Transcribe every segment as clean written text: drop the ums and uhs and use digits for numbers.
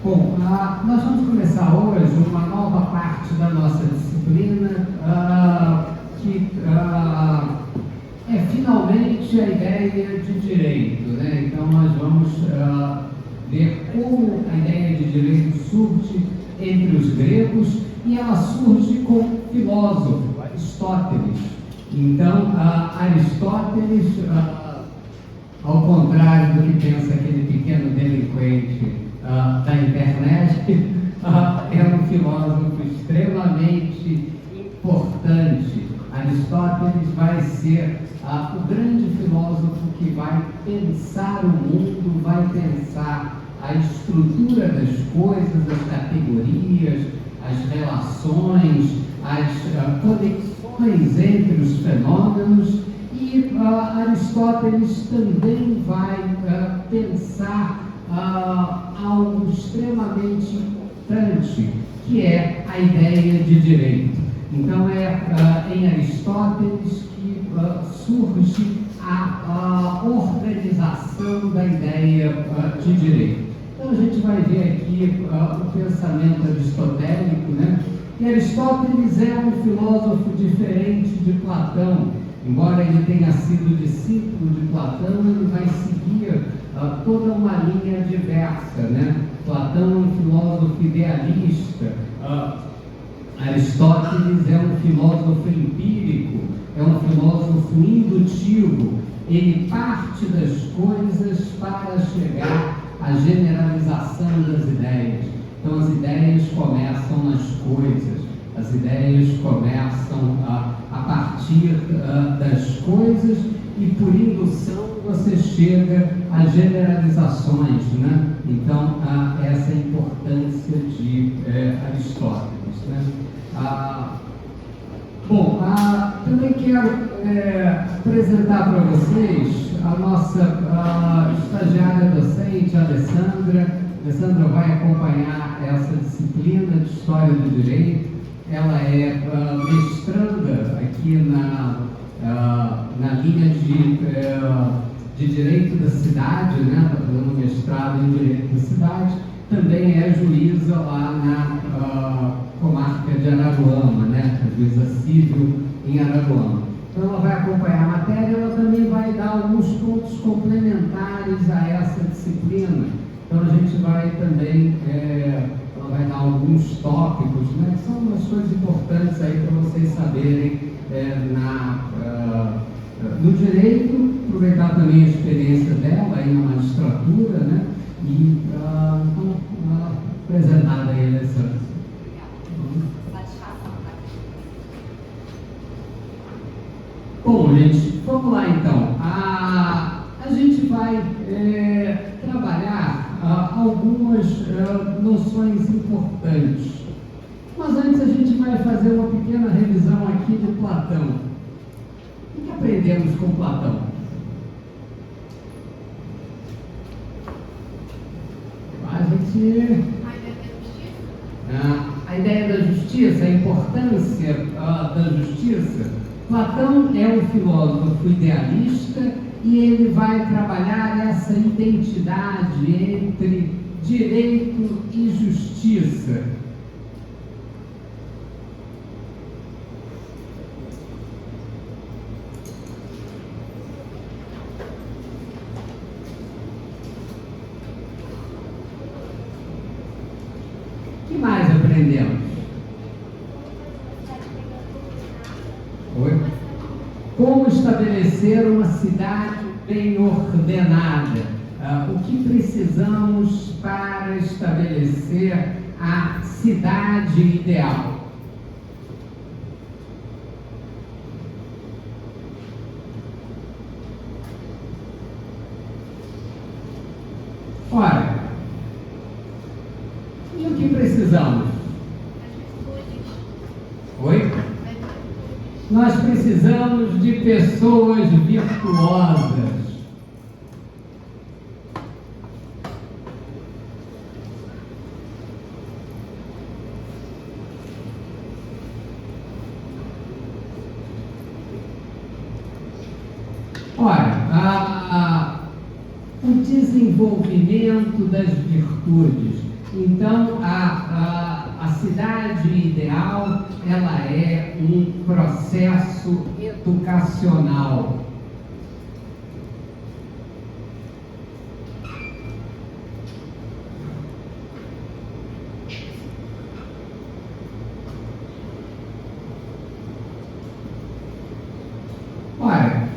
Bom, nós vamos começar hoje uma nova parte da nossa disciplina, que é finalmente a ideia de direito, né? Então nós vamos ver como a ideia de direito surge entre os gregos, e ela surge com o filósofo Aristóteles. Então, Aristóteles, ao contrário do que pensa aquele pequeno delinquente da internet, é um filósofo extremamente importante. Aristóteles vai ser o grande filósofo que vai pensar o mundo, vai pensar a estrutura das coisas, as categorias, as relações, as conexões entre os fenômenos. E Aristóteles também vai pensar algo extremamente importante, que é a ideia de direito. Então é em Aristóteles que surge a organização da ideia de direito. Então a gente vai ver aqui o pensamento aristotélico, né? E Aristóteles é um filósofo diferente de Platão. Embora ele tenha sido discípulo de Platão, ele vai seguir toda uma linha diversa, né? Platão é um filósofo idealista, Aristóteles é um filósofo empírico, é um filósofo indutivo. Ele parte das coisas para chegar à generalização das ideias. Então as ideias começam nas coisas, as ideias começam a partir das coisas, e por indução você chega às generalizações, né? Então essa é a importância de Aristóteles, né? Bom, também quero apresentar para vocês a nossa estagiária docente, Alessandra. Alessandra vai acompanhar essa disciplina de História do Direito. Ela é mestranda aqui na linha de Direito da Cidade, né? Está fazendo mestrado em Direito da Cidade. Também é juíza lá na comarca de Araruama, né? Juíza civil em Araruama. Então ela vai acompanhar a matéria. Ela também vai dar alguns pontos complementares a essa disciplina. Então a gente vai também, ela vai dar alguns tópicos, né, que são umas coisas importantes aí para vocês saberem no direito, aproveitar também a experiência dela aí na magistratura, né, e então, apresentada aí nessa. Bom, gente, vamos lá então. A gente vai trabalhar algumas noções importantes. Mas antes a gente vai fazer uma pequena revisão aqui de Platão. O que aprendemos com Platão? A ideia da justiça, a importância da justiça. Platão é um filósofo idealista, e ele vai trabalhar essa identidade entre direito e justiça. O que mais aprendemos? Oi? Como estabelecer uma cidade bem ordenada? O que precisamos para estabelecer a cidade ideal? Ora, e o que precisamos? Oi? Nós precisamos de pessoas virtuosas. Ora, o desenvolvimento das virtudes. Então, a cidade ideal, ela é um processo educacional. Olha,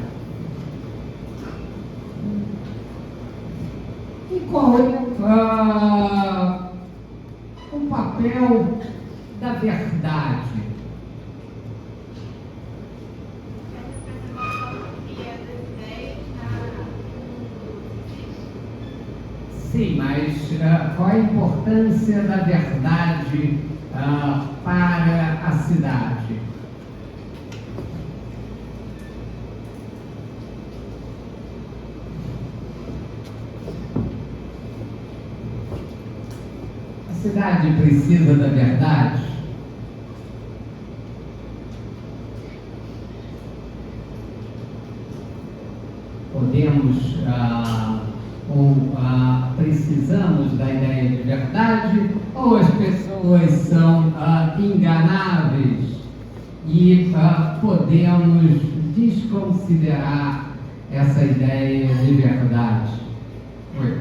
e qual é o papel da verdade? Sim, mas qual a importância da verdade para a cidade? A cidade precisa da verdade? Podemos precisamos da ideia de verdade, ou as pessoas são enganáveis e podemos desconsiderar essa ideia de verdade? Oi.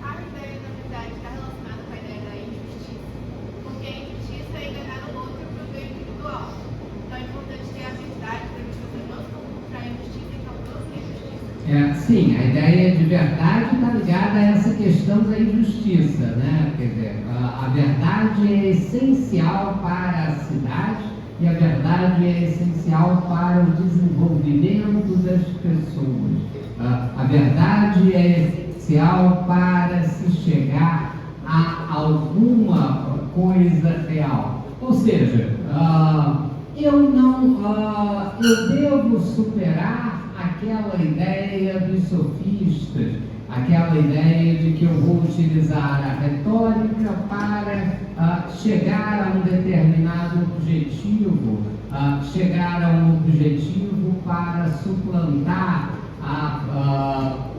A ideia da verdade está relacionada com a ideia da injustiça, porque a injustiça é enganar o outro para o bem individual. Então é importante ter a verdade para que as pessoas não se confundir a injustiça e causar a injustiça. Sim, a ideia de verdade está ligada a essa questão da injustiça, né? Quer dizer, a verdade é essencial para a cidade e a verdade é essencial para o desenvolvimento das pessoas. A verdade é essencial para se chegar a alguma coisa real. Ou seja, eu devo superar aquela ideia dos sofistas, aquela ideia de que eu vou utilizar a retórica para chegar a um determinado objetivo, chegar a um objetivo para suplantar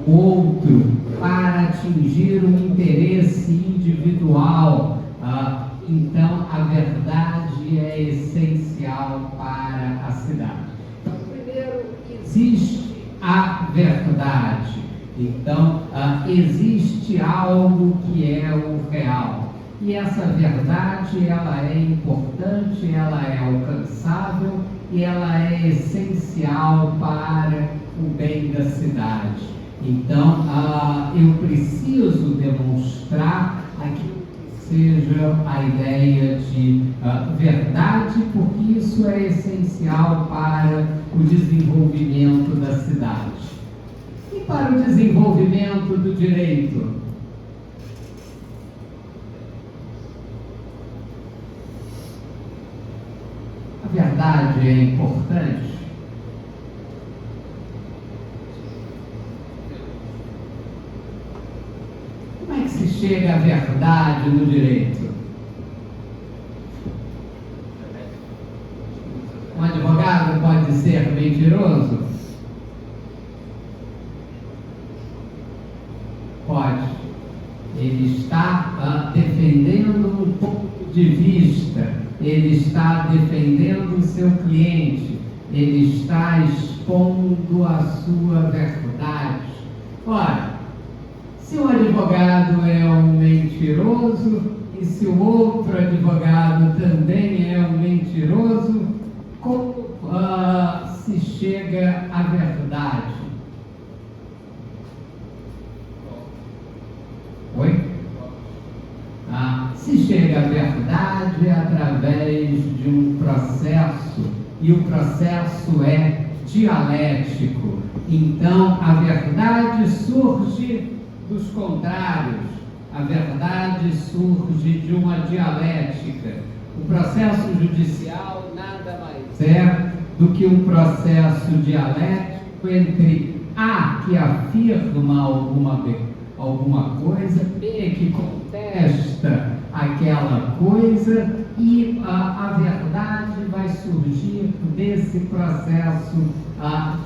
o outro, para atingir um interesse individual. Então, a verdade é essencial para a cidade. Então, primeiro, existe a verdade. Então, existe algo que é o real. E essa verdade, ela é importante, ela é alcançável e ela é essencial para o bem da cidade. Então, eu preciso demonstrar aquilo que seja a ideia de verdade, porque isso é essencial para o desenvolvimento da cidade. E para o desenvolvimento do direito? A verdade é importante? Como é que se chega à verdade no direito? Um advogado pode ser mentiroso? Pode. Ele está defendendo um ponto de vista, ele está defendendo o seu cliente, ele está expondo a sua verdade. Ora, se um advogado é um mentiroso e se o outro advogado também é um mentiroso, como se chega à verdade? Oi? Se chega à verdade através de um processo, e o processo é dialético. Então, a verdade surge dos contrários, a verdade surge de uma dialética. O processo judicial nada mais é do que um processo dialético entre A, que afirma alguma coisa, B, que contesta aquela coisa, e a verdade vai surgir desse processo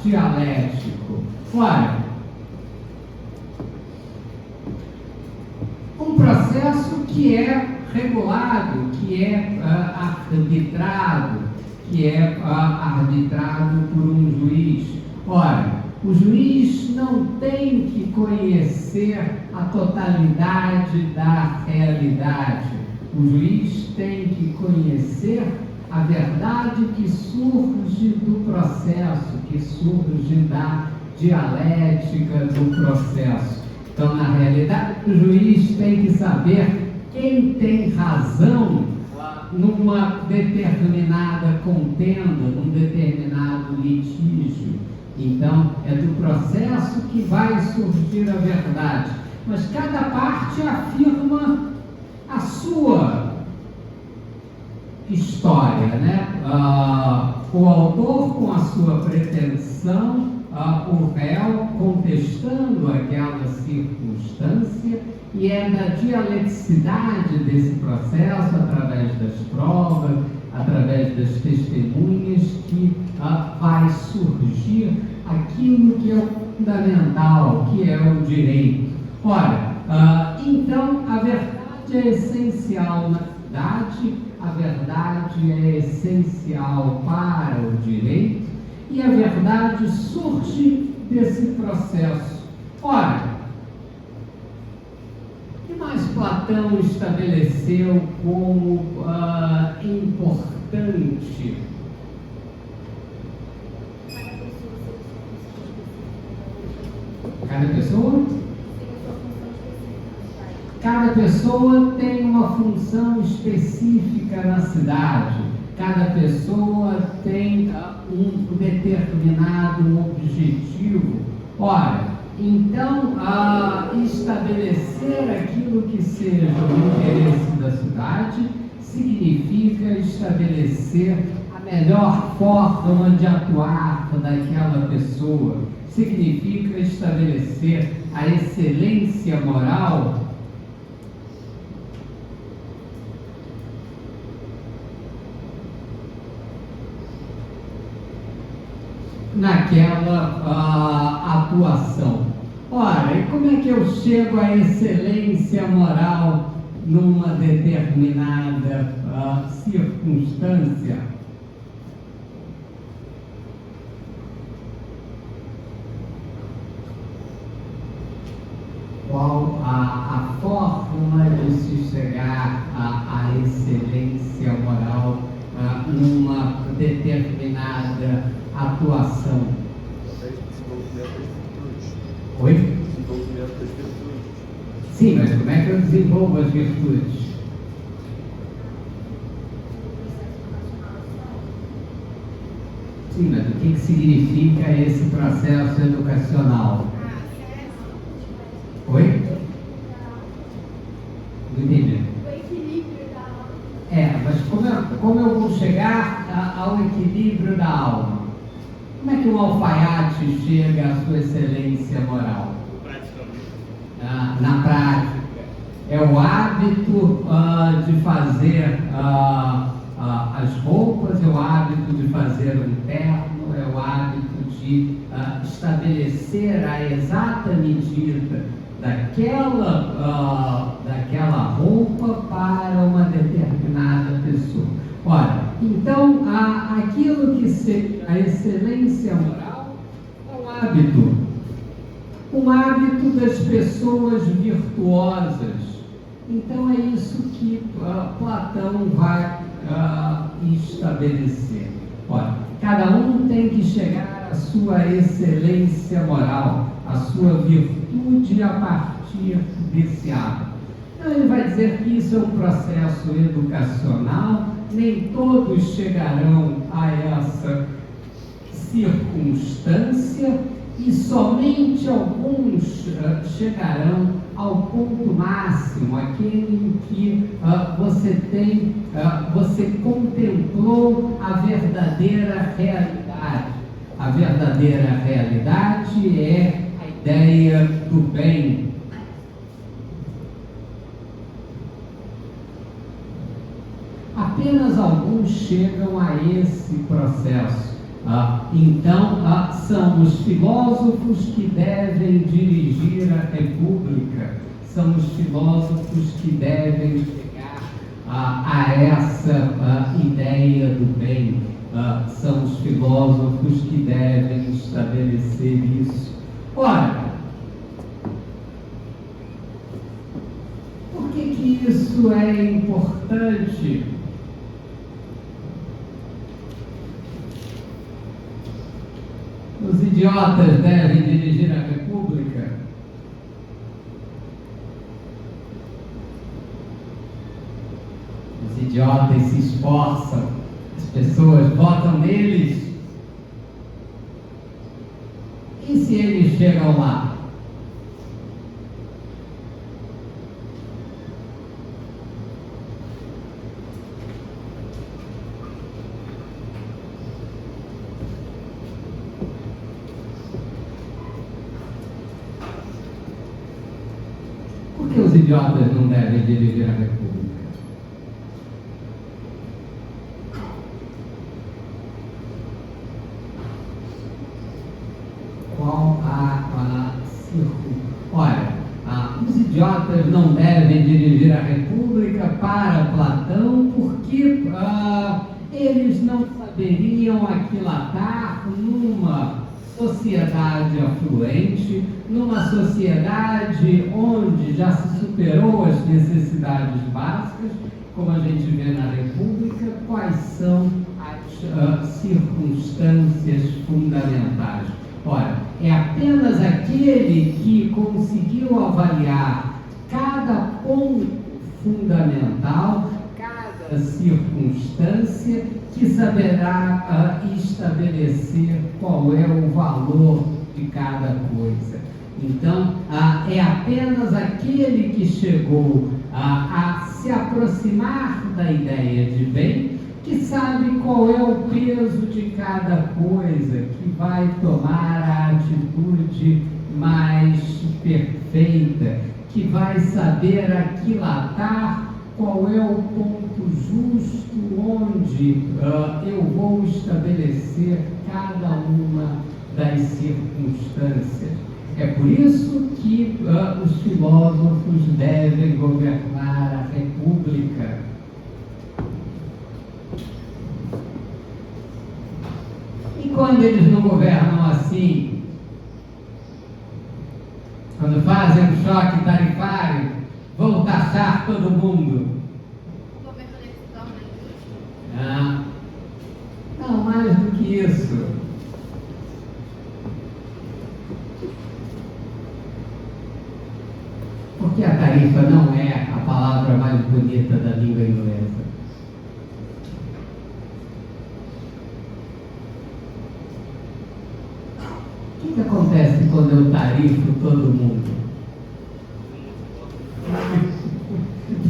dialético. Ora, um processo que que é regulado, que é arbitrado, por um juiz. Ora, o juiz não tem que conhecer a totalidade da realidade. O juiz tem que conhecer a verdade que surge do processo, que surge da dialética do processo. Então, na realidade, o juiz tem que saber quem tem razão numa determinada contenda, num determinado litígio. Então, é do processo que vai surgir a verdade. Mas cada parte afirma a sua história, né? O autor com a sua pretensão, o réu contestando aquela circunstância, e é da dialeticidade desse processo, através das provas, através das testemunhas, que vai surgir aquilo que é o fundamental, que é o direito. Ora, então a verdade é essencial na cidade, a verdade é essencial para o direito, e a verdade surge desse processo. Ora, o que mais Platão estabeleceu como importante? Cada pessoa? Cada pessoa tem uma função específica na cidade. Cada pessoa tem um determinado objetivo. Ora, então, estabelecer aquilo que seja o interesse da cidade significa estabelecer a melhor forma de atuar daquela pessoa, significa estabelecer a excelência moral naquela atuação. Ora, e como é que eu chego à excelência moral numa determinada circunstância? Qual a forma de se chegar à excelência moral numa determinada atuação? Oi? Desenvolvimento das virtudes. Sim, mas como é que eu desenvolvo as virtudes? Sim, mas o que significa esse processo educacional? Oi? Não entendi. O equilíbrio da alma. Mas como eu vou chegar ao equilíbrio da alma? Como é que um alfaiate chega à sua excelência moral? Praticamente. Na prática. É o hábito de fazer as roupas, é o hábito de fazer um terno, é o hábito de estabelecer a exata medida daquela roupa para uma determinada pessoa. Ora, então, aquilo que seja a excelência moral é um hábito das pessoas virtuosas. Então, é isso que Platão vai estabelecer. Ora, cada um tem que chegar à sua excelência moral, à sua virtude a partir desse hábito. Então, ele vai dizer que isso é um processo educacional, nem todos chegarão a essa circunstância e somente alguns chegarão ao ponto máximo, aquele em que você contemplou a verdadeira realidade. A verdadeira realidade é a ideia do bem. Apenas alguns chegam a esse processo. Então, são os filósofos que devem dirigir a república, são os filósofos que devem chegar a essa ideia do bem. São os filósofos que devem estabelecer isso. Ora, por que isso é importante? Os idiotas devem dirigir a República? Os idiotas se esforçam, as pessoas votam neles. E se eles chegam lá? Por que os idiotas não devem dirigir a República? Qual a Olha, os idiotas não devem dirigir a República para Platão porque eles não saberiam aquilatar numa sociedade afluente, numa sociedade onde já se superou as necessidades básicas, como a gente vê na República, quais são as circunstâncias fundamentais. Ora, é apenas aquele que conseguiu avaliar cada ponto fundamental, cada circunstância, que saberá estabelecer qual é o valor de cada coisa. Então, é apenas aquele que chegou a se aproximar da ideia de bem, que sabe qual é o peso de cada coisa, que vai tomar a atitude mais perfeita, que vai saber aquilatar qual é o ponto justo onde eu vou estabelecer cada uma das circunstâncias. É por isso que os filósofos devem governar a República. E quando eles não governam assim, quando fazem um choque tarifário, vão taxar todo mundo. O governo dele se torna injusto? Não, mais do que isso. Porque a tarifa não é a palavra mais bonita da língua inglesa. O que acontece quando eu tarifo todo mundo?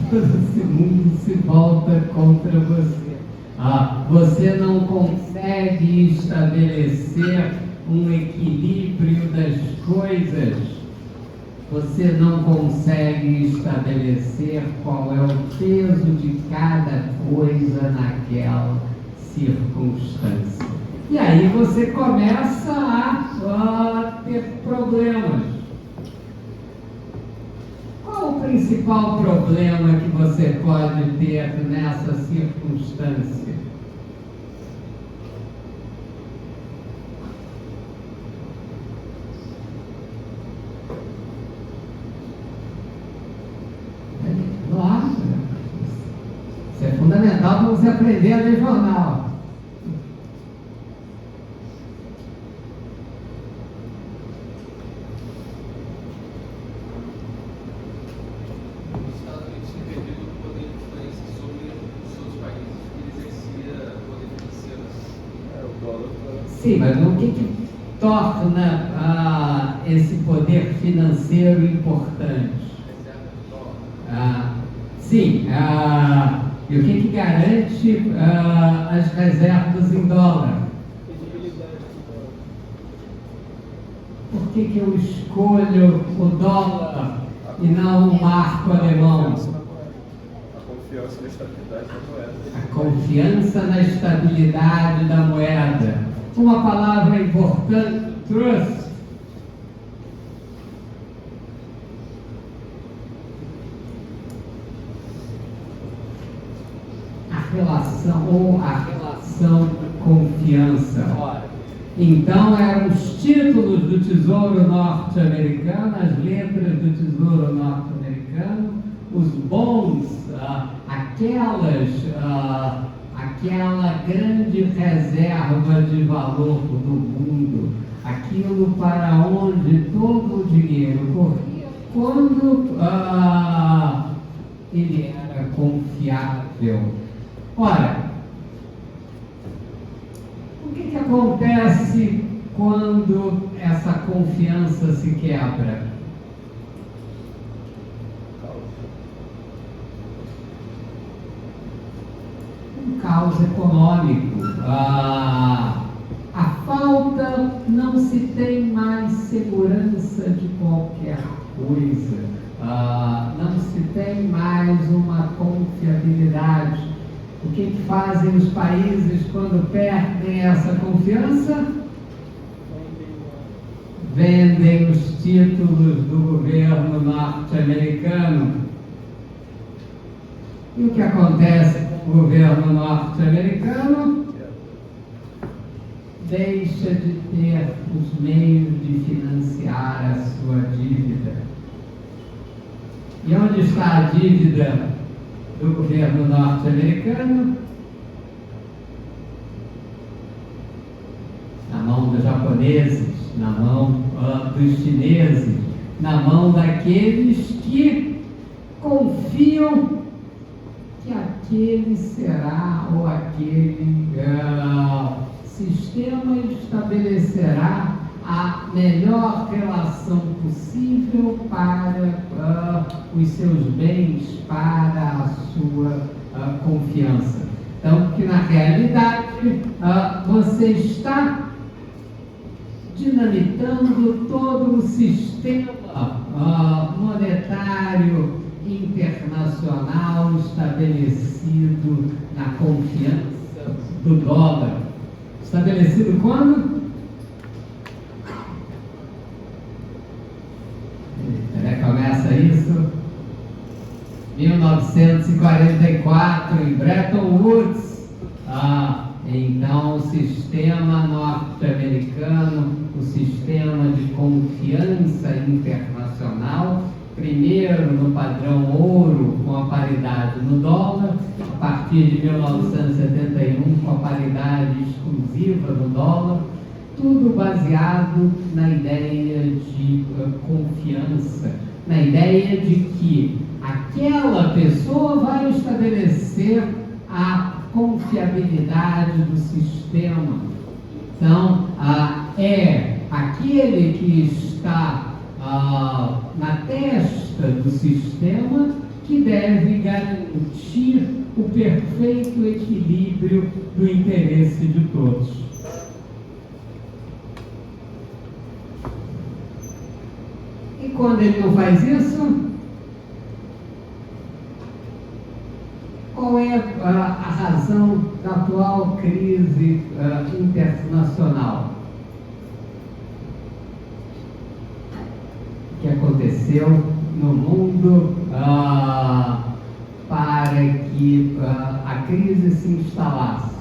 Todo esse mundo se volta contra você. Você não consegue estabelecer um equilíbrio das coisas. Você não consegue estabelecer qual é o peso de cada coisa naquela circunstância. E aí você começa a ter problemas. Qual o principal problema que você pode ter nessa circunstância? Nossa, isso é fundamental para você aprender a ler jornal. Sim, mas o que torna esse poder financeiro importante? Sim, e o que garante as reservas em dólar? Por que eu escolho o dólar e não o marco alemão? A confiança na estabilidade da moeda. A confiança na estabilidade da moeda. Uma palavra importante, trust. relação ou a relação confiança. Então eram os títulos do Tesouro Norte-Americano, as letras do Tesouro Norte-Americano, os bons, aquela grande reserva de valor do mundo, aquilo para onde todo o dinheiro corria quando ele era confiável. Ora, o que acontece quando essa confiança se quebra? Um caos econômico. A falta, não se tem mais segurança de qualquer coisa, não se tem mais uma confiabilidade. O que fazem os países quando perdem essa confiança? Vendem os títulos do governo norte-americano. E o que acontece com o governo norte-americano? Deixa de ter os meios de financiar a sua dívida. E onde está a dívida do governo norte-americano? Na mão dos japoneses, na mão dos chineses, na mão daqueles que confiam que aquele será ou aquele sistema estabelecerá a melhor relação possível para os seus bens, para a sua confiança. Então, que na realidade você está dinamitando todo o sistema monetário internacional estabelecido na confiança do dólar. Estabelecido quando? Começa isso 1944 em Bretton Woods. Então o sistema norte-americano, o sistema de confiança internacional, primeiro no padrão ouro com a paridade no dólar, a partir de 1971 com a paridade exclusiva no dólar, tudo baseado na ideia de confiança, na ideia de que aquela pessoa vai estabelecer a confiabilidade do sistema. Então, é aquele que está na testa do sistema que deve garantir o perfeito equilíbrio do interesse de todos. E quando ele não faz isso, qual é a razão da atual crise internacional? O que aconteceu no mundo para que a crise se instalasse?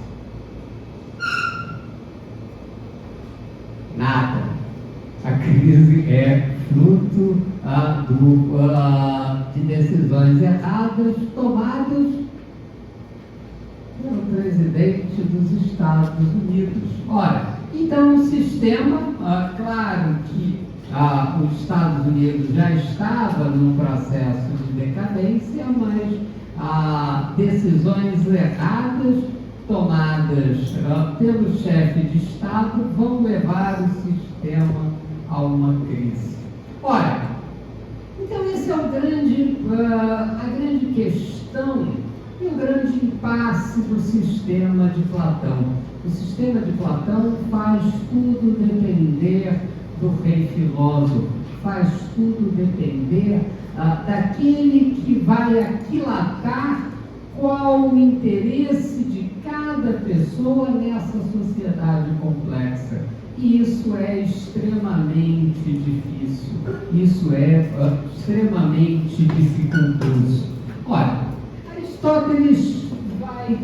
Nada. A crise é fruto de decisões erradas tomadas pelo presidente dos Estados Unidos. Ora, então o sistema, claro que os Estados Unidos já estava num processo de decadência, mas decisões erradas tomadas pelo chefe de Estado vão levar o sistema a uma crise. Ora, então esse é a grande questão e o grande impasse do sistema de Platão. O sistema de Platão faz tudo depender do rei filósofo, faz tudo depender daquele que vai aquilatar qual o interesse de cada pessoa nessa sociedade complexa. E isso é extremamente difícil, isso é extremamente dificultoso. Ora, Aristóteles vai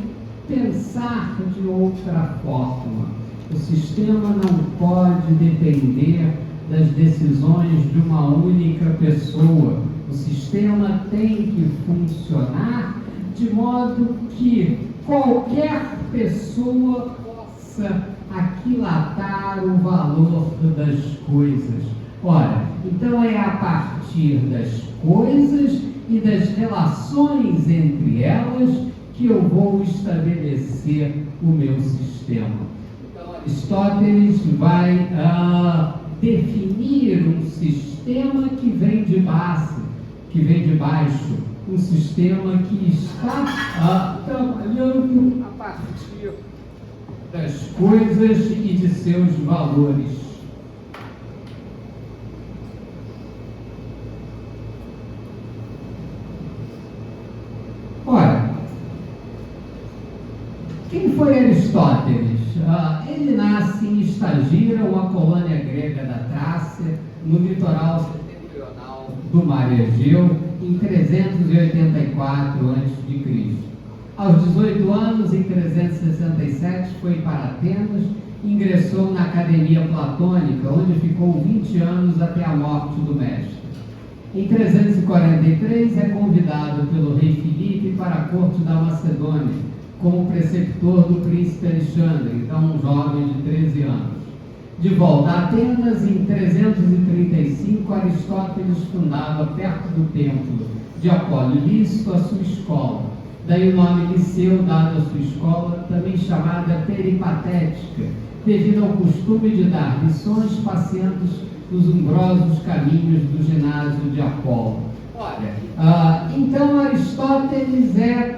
pensar de outra forma. O sistema não pode depender das decisões de uma única pessoa. O sistema tem que funcionar de modo que qualquer pessoa possa aquilatar o valor das coisas. Ora, então é a partir das coisas e das relações entre elas que eu vou estabelecer o meu sistema. Então, Aristóteles vai definir um sistema que vem de baixo, um sistema que está trabalhando a partir das coisas e de seus valores. Ora, quem foi Aristóteles? Ele nasce em Estagira, uma colônia grega da Trácia, no litoral setentrional do Mar Egeu, em 384 a.C. Aos 18 anos, em 367, foi para Atenas, ingressou na Academia Platônica, onde ficou 20 anos até a morte do mestre. Em 343, é convidado pelo rei Filipe para a corte da Macedônia, como preceptor do príncipe Alexandre, então um jovem de 13 anos. De volta a Atenas, em 335, Aristóteles fundava perto do templo de Apolo Lícito a sua escola. Daí o nome Liceu dado à sua escola, também chamada peripatética, devido ao costume de dar lições passeando nos umbrosos caminhos do ginásio de Apolo. Olha, então Aristóteles é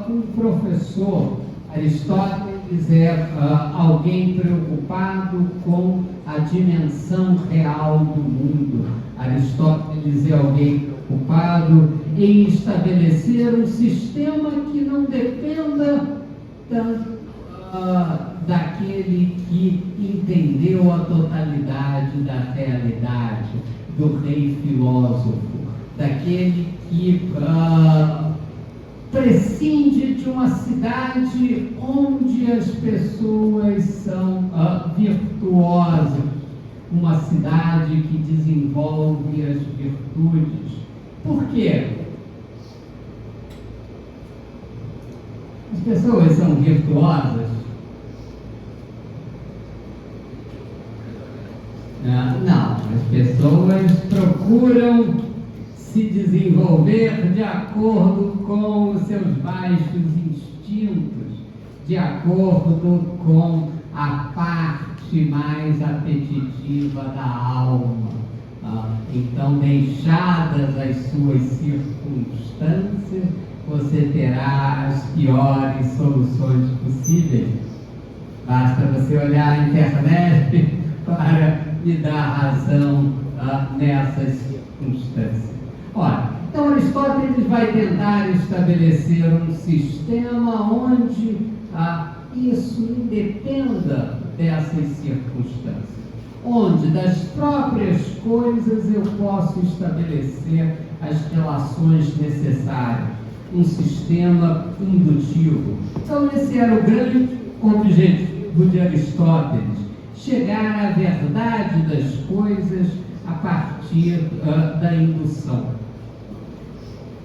um professor, Aristóteles é alguém preocupado com a dimensão real do mundo, Aristóteles é alguém preocupado em estabelecer um sistema que não dependa tanto daquele que entendeu a totalidade da realidade, do rei filósofo, daquele que prescinde de uma cidade onde as pessoas são virtuosas, uma cidade que desenvolve as virtudes. Por quê? As pessoas são virtuosas? Não, as pessoas procuram se desenvolver de acordo com os seus baixos instintos, de acordo com a parte mais apetitiva da alma. Então, deixadas as suas circunstâncias, você terá as piores soluções possíveis. Basta você olhar a internet para me dar razão nessas circunstâncias. Ora, então Aristóteles vai tentar estabelecer um sistema onde isso independa dessas circunstâncias, onde das próprias coisas eu posso estabelecer as relações necessárias, um sistema indutivo. Então esse era o grande objetivo de Aristóteles, chegar à verdade das coisas a partir da indução.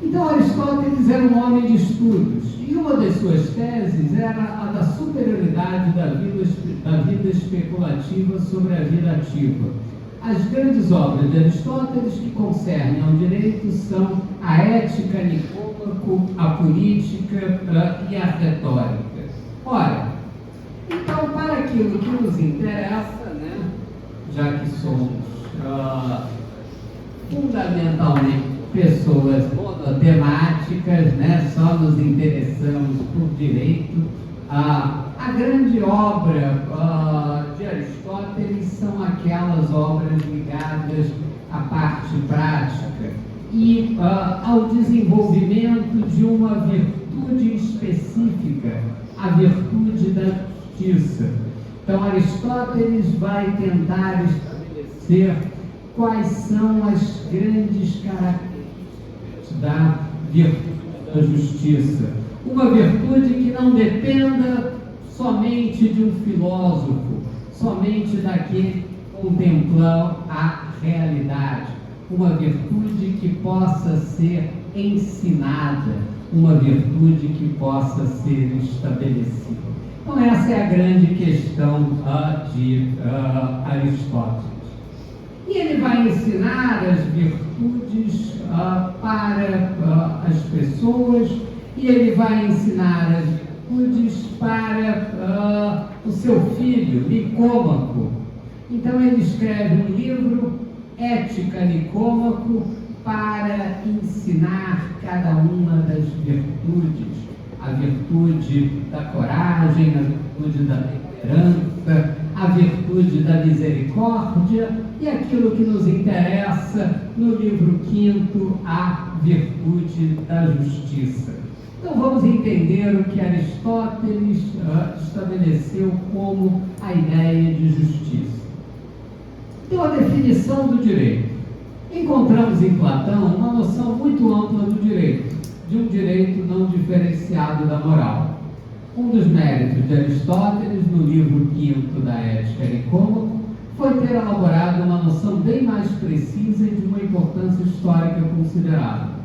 Então Aristóteles era um homem de estudos, e uma das suas teses era a da superioridade da vida especulativa sobre a vida ativa. As grandes obras de Aristóteles que concernem ao direito são a Ética, Nicômaco, a Política e a Retórica. Ora, então, para aquilo que nos interessa, né, já que somos fundamentalmente pessoas monotemáticas, né, só nos interessamos por direito, a grande obra de Aristóteles são aquelas obras ligadas à parte prática e ao desenvolvimento de uma virtude específica, a virtude da justiça. Então Aristóteles vai tentar estabelecer quais são as grandes características da virtude da justiça. Uma virtude que não dependa somente de um filósofo, somente daquele que contemplou a realidade. Uma virtude que possa ser ensinada, uma virtude que possa ser estabelecida. Então essa é a grande questão de Aristóteles. E ele vai ensinar as virtudes para as pessoas, e ele vai ensinar as virtudes para o seu filho, Nicômaco. Então ele escreve um livro, Ética Nicômaco, para ensinar cada uma das virtudes. A virtude da coragem, a virtude da temperança, a virtude da misericórdia e aquilo que nos interessa no livro 5º, a virtude da justiça. Então vamos entender o que Aristóteles estabeleceu como a ideia de justiça. Então a definição do direito. Encontramos em Platão uma noção muito ampla do direito, de um direito não diferenciado da moral. Um dos méritos de Aristóteles, no livro 5º da Ética Nicômaco, foi ter elaborado uma noção bem mais precisa e de uma importância histórica considerável.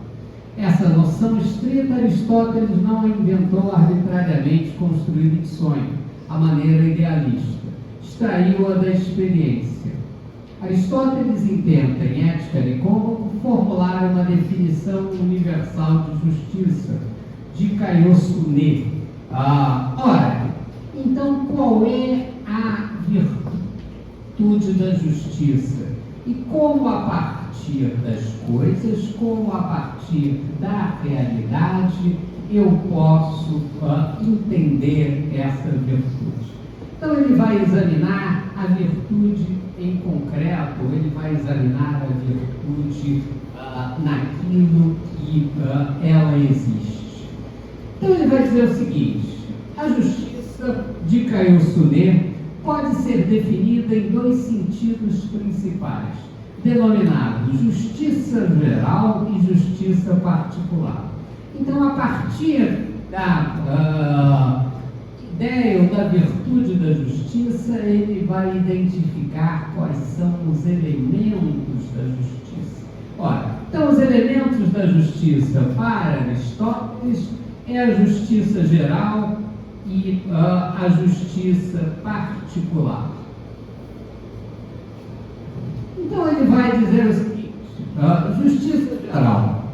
Essa noção estrita, Aristóteles não a inventou arbitrariamente construída de sonho, à maneira idealista. Extraiu-a da experiência. Aristóteles intenta, em Ética Nicômaco, formular uma definição universal de justiça, de Kaiosune. Ora, então qual é a virtude da justiça? E como a partir das coisas, como a partir da realidade, eu posso entender essa virtude? Então ele vai examinar a virtude em concreto, ele vai examinar a virtude naquilo que ela existe. Então ele vai dizer o seguinte: a justiça de Kaiosune pode ser definida em dois sentidos principais, denominados justiça geral e justiça particular. Então, a partir da ideia ou da virtude da justiça, ele vai identificar quais são os elementos da justiça. Ora, então os elementos da justiça para Aristóteles é a justiça geral e a justiça particular. Então ele vai dizer o seguinte: justiça geral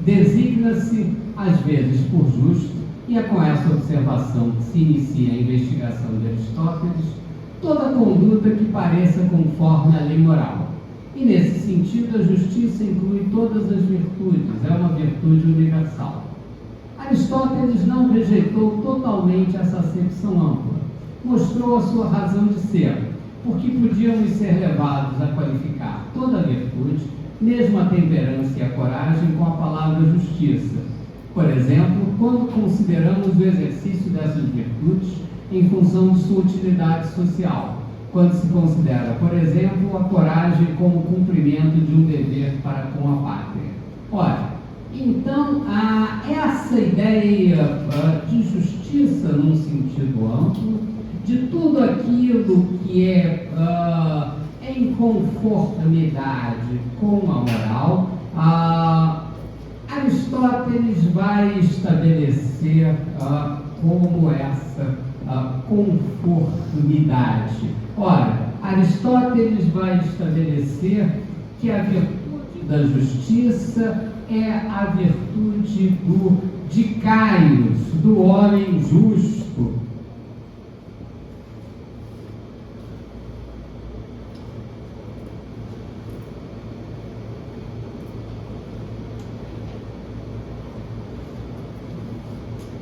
designa-se às vezes por justo, e é com essa observação que se inicia a investigação de Aristóteles, toda conduta que pareça conforme à lei moral. E nesse sentido a justiça inclui todas as virtudes, é uma virtude universal. Aristóteles não rejeitou totalmente essa acepção ampla, mostrou a sua razão de ser, porque podíamos ser levados a qualificar toda a virtude, mesmo a temperança e a coragem, com a palavra justiça. Por exemplo, quando consideramos o exercício dessas virtudes em função de sua utilidade social, quando se considera, por exemplo, a coragem como cumprimento de um dever para com a pátria. Ora, então, essa ideia de justiça num sentido amplo, de tudo aquilo que é em conformidade com a moral, Aristóteles vai estabelecer como essa conformidade. Ora, Aristóteles vai estabelecer que a virtude da justiça é a virtude do dikaios, do homem justo.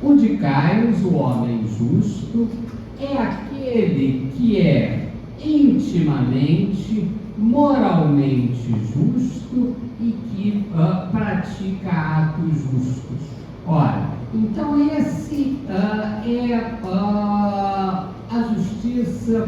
O dikaios, o homem justo, é aquele que é intimamente, moralmente justo e que pratica atos justos. Ora, então esse é a justiça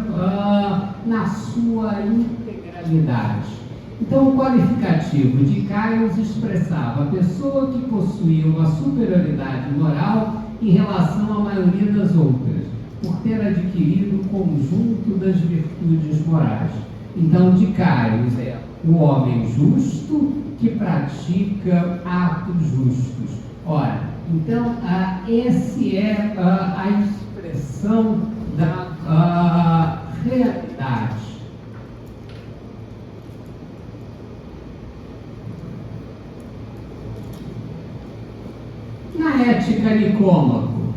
na sua integralidade. Então o qualificativo de Kaios expressava a pessoa que possuía uma superioridade moral em relação à maioria das outras, por ter adquirido o conjunto das virtudes morais. Então, Dicários é o homem justo que pratica atos justos. Ora, então, essa é a expressão da realidade. Na Ética Nicômaco,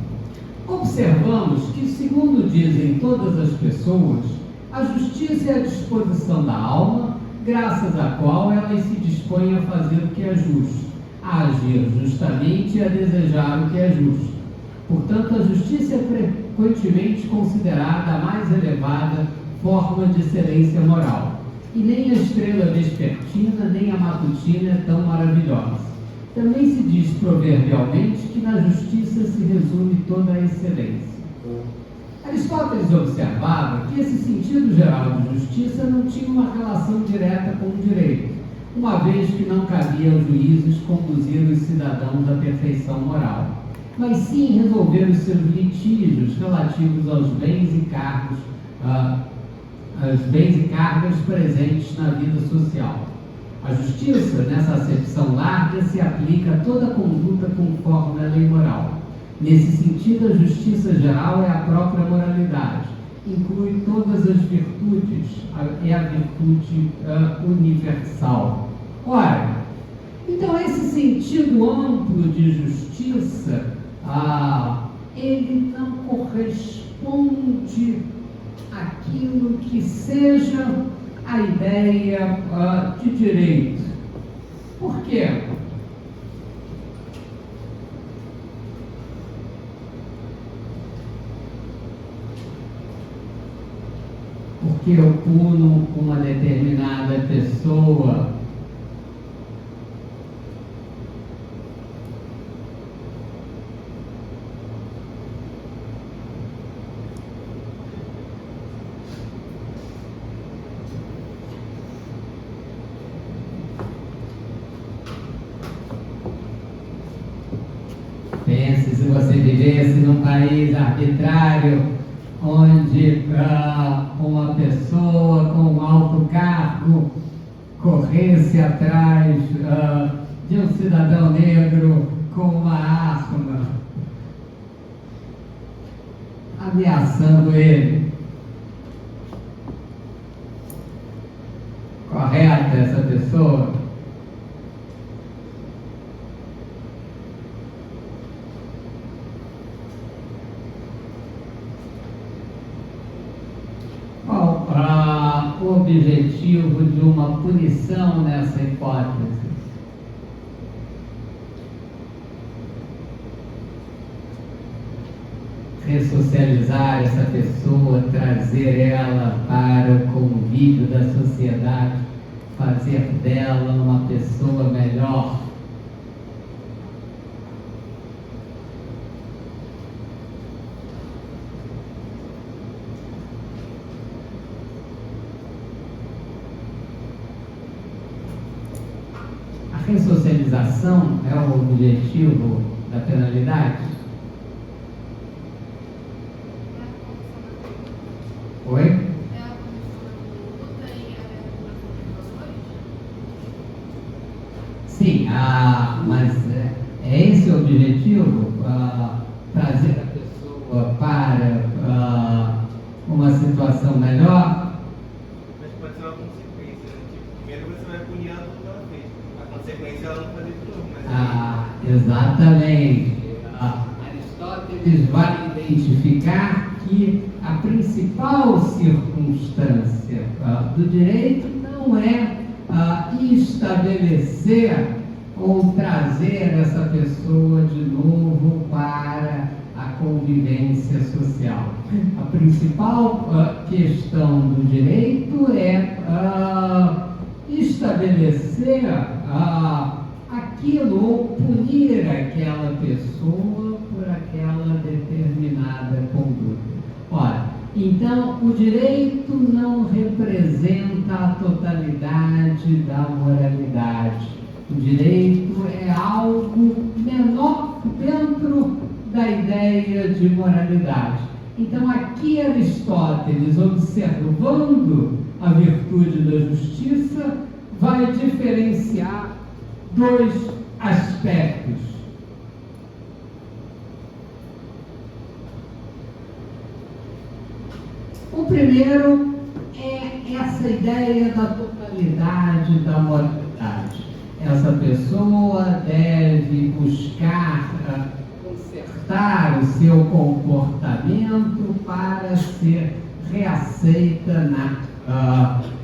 observamos que, segundo dizem todas as pessoas, a justiça é a disposição da alma, graças à qual elas se dispõem a fazer o que é justo, a agir justamente e a desejar o que é justo. Portanto, a justiça é frequentemente considerada a mais elevada forma de excelência moral, e nem a estrela vespertina nem a matutina é tão maravilhosa. Também se diz proverbialmente que na justiça se resume toda a excelência. Aristóteles observava que esse sentido geral de justiça não tinha uma relação direta com o direito, uma vez que não cabia aos juízes conduzir os cidadãos à perfeição moral, mas sim resolver os seus litígios relativos aos bens e cargos, cargas presentes na vida social. A justiça, nessa acepção larga, se aplica a toda conduta conforme a lei moral. Nesse sentido, a justiça geral é a própria moralidade, inclui todas as virtudes, é a virtude universal. Ora, então esse sentido amplo de justiça, ele não corresponde àquilo que seja a ideia de direito. Por quê? Porque eu puno uma determinada pessoa pense se você vivesse num país arbitrário onde uma pessoa com um alto cargo corresse atrás de um cidadão negro com uma arma, ameaçando ele. Correta essa pessoa? O objetivo de uma punição nessa hipótese? Ressocializar essa pessoa, trazer ela para o convívio da sociedade, fazer dela uma pessoa melhor. A ressocialização é o objetivo da penalidade? Oi? É a condição da luta e a Sim, mas é esse o objetivo? Trazer a pessoa para uma situação melhor? Mas pode ser uma consequência, né? Tipo, primeiro você vai punir ela do que ela fez. A consequência é ela não fazer de novo, mas... Exatamente. Aristóteles vai identificar que a principal circunstância do direito não é estabelecer ou trazer essa pessoa de novo para a convivência social. A principal questão do direito é estabelecer aquilo ou punir aquela pessoa por aquela determinada conduta. Ora, então o direito não representa a totalidade da moralidade. O direito é algo menor dentro da ideia de moralidade. Então, aqui Aristóteles, observando a virtude da justiça, vai diferenciar dois aspectos. O primeiro é essa ideia da totalidade da moralidade. Essa pessoa deve buscar consertar o seu comportamento para ser reaceita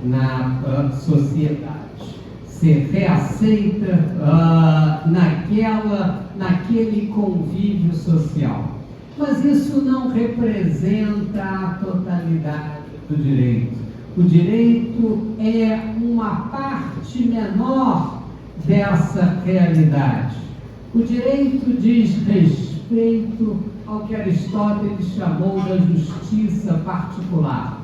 na sociedade, ser reaceita naquele convívio social. Mas isso não representa a totalidade do direito. O direito é uma parte menor dessa realidade. O direito diz respeito ao que Aristóteles chamou da justiça particular.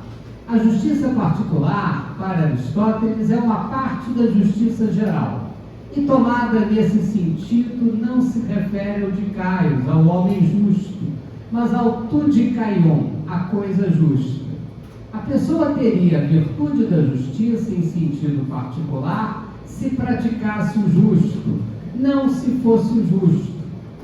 A justiça particular, para Aristóteles, é uma parte da justiça geral. E tomada nesse sentido, não se refere ao dikaios, ao homem justo, mas ao tudikaion, a coisa justa. A pessoa teria a virtude da justiça em sentido particular se praticasse o justo, não se fosse o justo.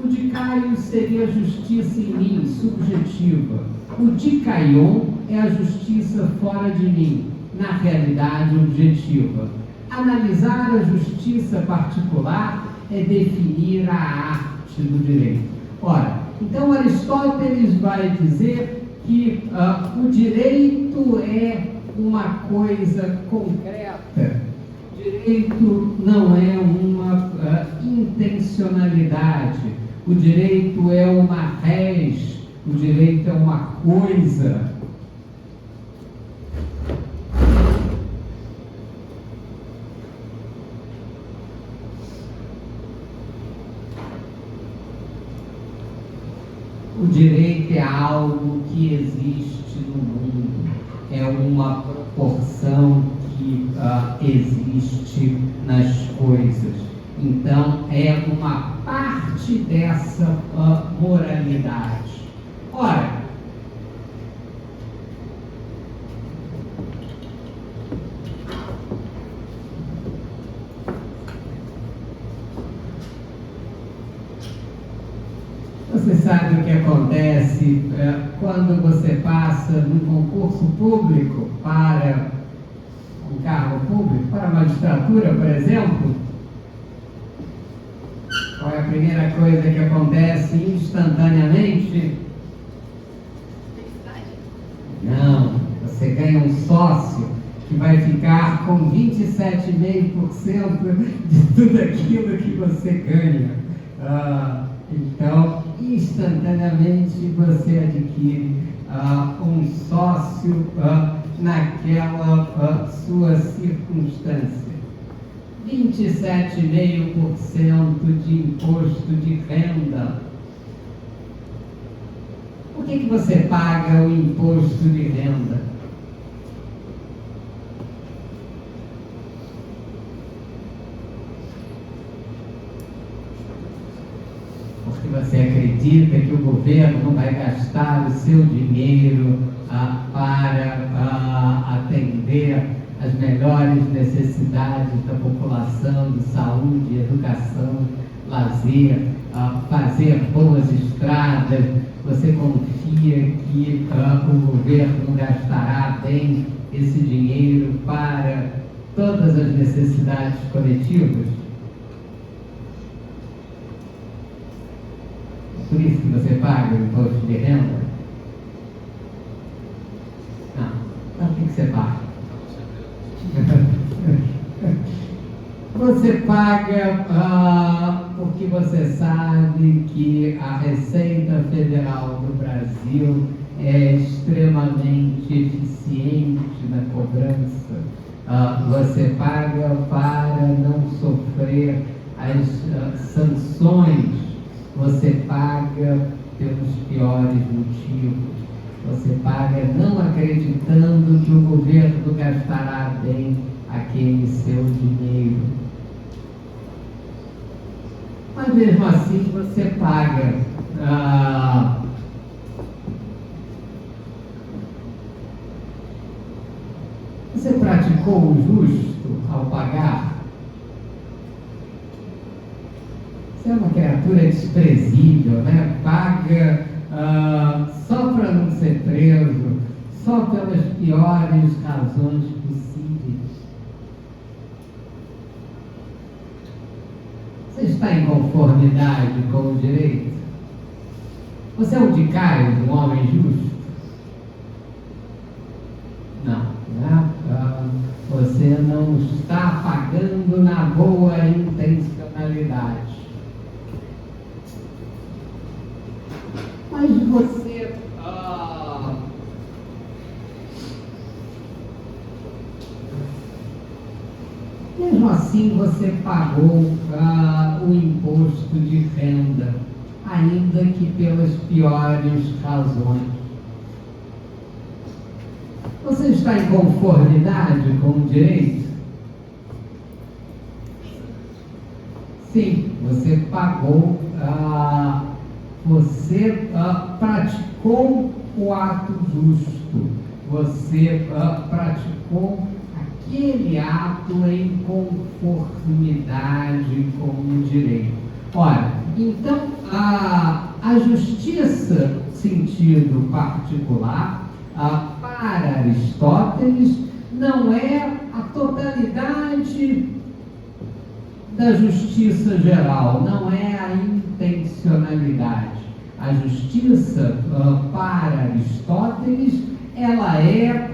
O dikaios seria a justiça em mim, subjetiva. O dikaion é a justiça fora de mim, na realidade objetiva. Analisar a justiça particular é definir a arte do direito. Ora, então Aristóteles vai dizer que o direito é uma coisa concreta. Direito não é uma intencionalidade. O direito é uma res, o direito é uma coisa. O direito é algo que existe no mundo, é uma proporção que existe nas coisas. Então, é uma parte dessa moralidade. Ora, você sabe o que acontece quando você passa num concurso público para um cargo público, para a magistratura, por exemplo? Qual é a primeira coisa que acontece instantaneamente? Não, você ganha um sócio que vai ficar com 27,5% de tudo aquilo que você ganha. Então, instantaneamente você adquire um sócio naquela sua circunstância. 27,5% de imposto de renda. Por que você paga o imposto de renda? Porque você acredita que o governo vai gastar o seu dinheiro para atender as melhores necessidades da população, de saúde, educação, lazer, fazer boas estradas. Você confia que o governo gastará bem esse dinheiro para todas as necessidades coletivas? Por isso que você paga o imposto de renda? Não. Então o que você paga? Você paga porque você sabe que a Receita Federal do Brasil é extremamente eficiente na cobrança. Você paga para não sofrer as sanções. Você paga pelos piores motivos. Você paga não acreditando que o governo gastará bem aquele seu dinheiro. Mas mesmo assim você paga praticou o justo ao pagar? Você é uma criatura desprezível, né? Paga só para não ser preso, só pelas piores razões possíveis. Você está em conformidade com o direito? Você é um dicário, um homem justo? Não, né? Você não está pagando na boa intencionalidade. Mas você mesmo assim você pagou o imposto de renda, ainda que pelas piores razões. Você está em conformidade com o direito? Sim, você pagou, você praticou o ato justo, você praticou aquele ato em conformidade com o direito. Ora, então, a justiça, sentido particular, para Aristóteles, não é a totalidade da justiça geral, não é a intencionalidade. A justiça, para Aristóteles, ela é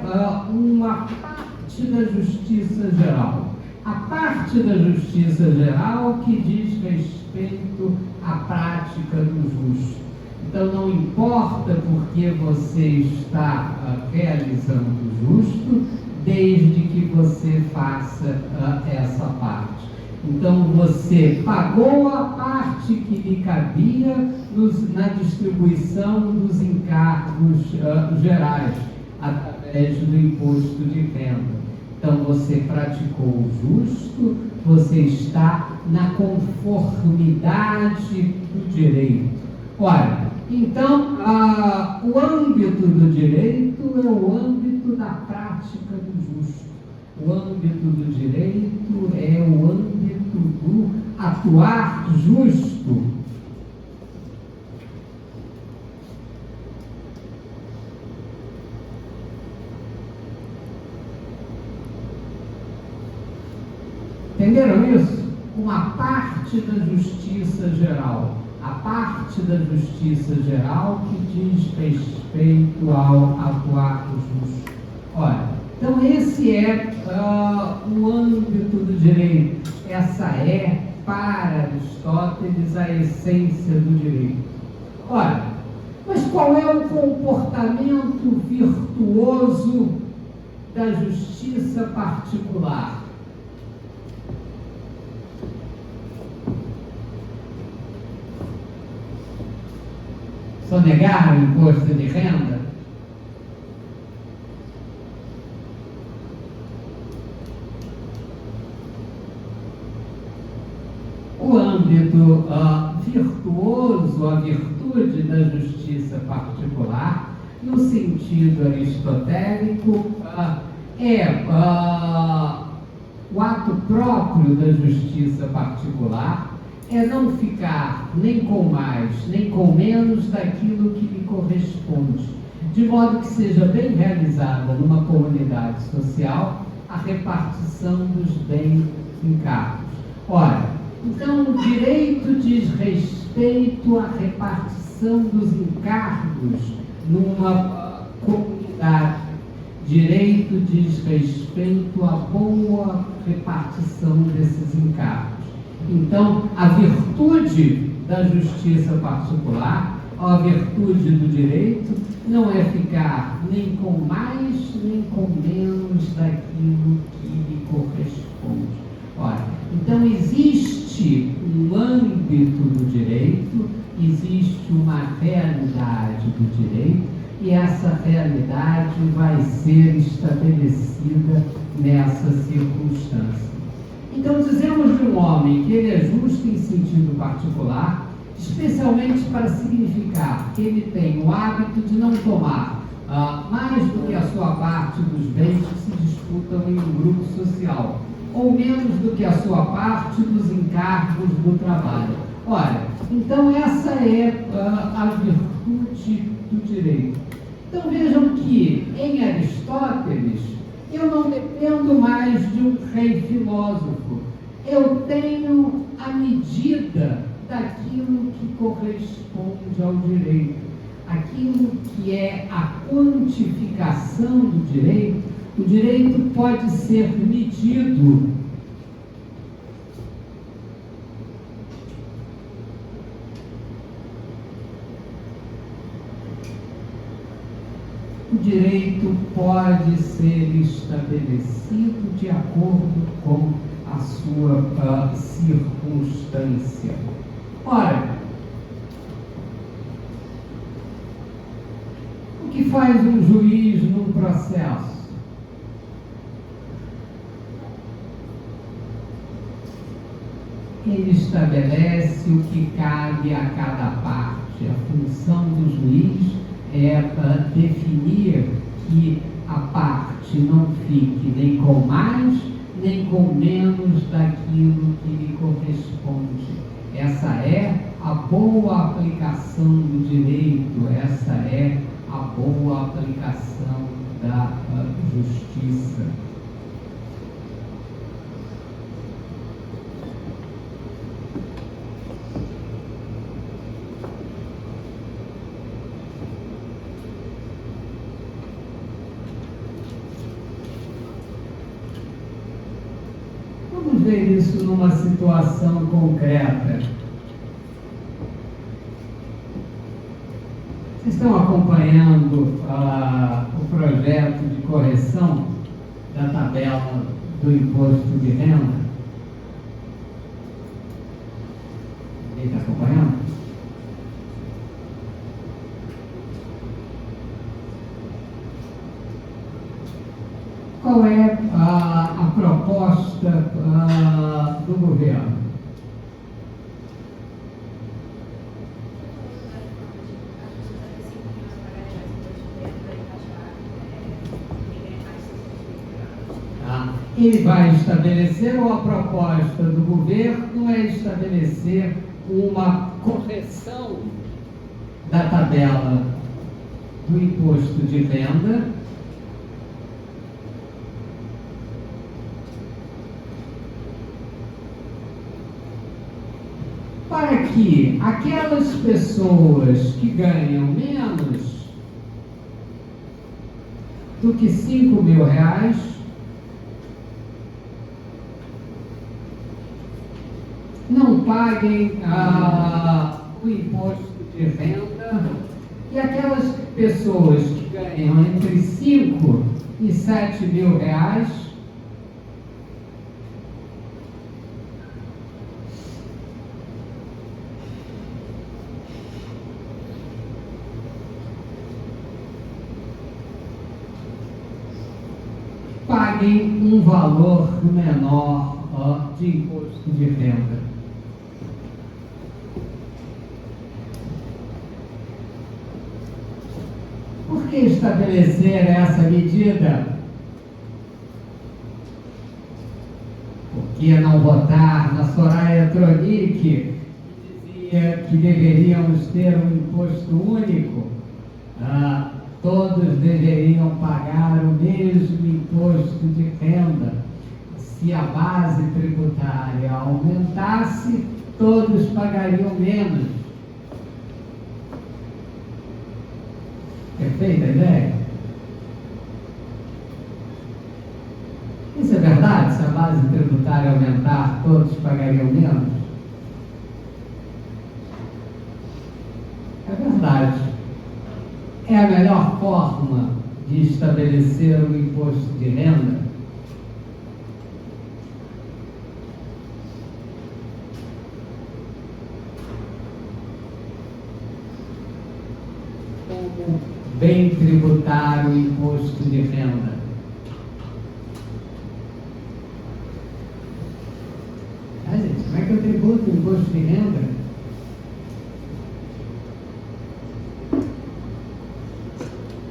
uma parte da justiça geral. A parte da justiça geral que diz respeito à prática do justo. Então, não importa porque você está realizando o justo, desde que você faça essa parte. Então, você pagou a parte que lhe cabia na distribuição dos encargos gerais, através do imposto de renda. Então, você praticou o justo, você está na conformidade do direito. Ora, então, o âmbito do direito é o âmbito da prática do justo. O âmbito do direito é o âmbito do atuar justo. Entenderam isso? Uma parte da justiça geral. A parte da justiça geral que diz respeito ao atuar justo. Ora, então esse é o âmbito do direito. Essa é, para Aristóteles, a essência do direito. Ora, mas qual é o comportamento virtuoso da justiça particular? Sonegar o imposto de renda? O âmbito virtuoso, a virtude da justiça particular, no sentido aristotélico, é o ato próprio da justiça particular, é não ficar nem com mais, nem com menos daquilo que lhe corresponde, de modo que seja bem realizada numa comunidade social a repartição dos bens encargos. Ora, então o direito diz respeito à repartição dos encargos numa comunidade. Direito diz respeito à boa repartição desses encargos. Então, a virtude da justiça particular, a virtude do direito, não é ficar nem com mais, nem com menos daquilo que lhe corresponde. Ora, então existe um âmbito do direito, existe uma realidade do direito, e essa realidade vai ser estabelecida nessa circunstância. Então, dizemos de um homem que ele é justo em sentido particular, especialmente para significar que ele tem o hábito de não tomar mais do que a sua parte dos bens que se disputam em um grupo social, ou menos do que a sua parte dos encargos do trabalho. Ora, então essa é a virtude do direito. Então vejam que em Aristóteles eu não dependo mais de um rei filósofo. Eu tenho a medida daquilo que corresponde ao direito. Aquilo que é a quantificação do direito, o direito pode ser medido. O direito pode ser estabelecido de acordo com a sua circunstância. Ora, o que faz um juiz num processo? Ele estabelece o que cabe a cada parte. A função do juiz é definir que a parte não fique nem com mais, nem com menos daquilo que lhe corresponde. Essa é a boa aplicação do direito, essa é a boa aplicação da justiça. Vamos ver isso numa situação concreta. Vocês estão acompanhando o projeto de correção da tabela do imposto de renda? Quem está acompanhando? Qual é a proposta do governo? Ele vai estabelecer, ou a proposta do governo é estabelecer uma correção da tabela do imposto de renda para que aquelas pessoas que ganham menos do que R$5.000 não paguem o imposto de renda, e aquelas pessoas que ganham entre R$5.000 e R$7.000 paguem um valor menor de imposto de renda. Por que estabelecer essa medida? Por que não votar na Soraya Tronic, que dizia que deveríamos ter um imposto único? Todos deveriam pagar o mesmo imposto de renda. Se a base tributária aumentasse, todos pagariam menos. Perfeita a ideia? Isso é verdade? Se a base tributária aumentar, todos pagariam menos? É verdade. É a melhor forma de estabelecer o imposto de renda? Como bem tributar o imposto de renda? Gente, como é que eu tributo o imposto de renda?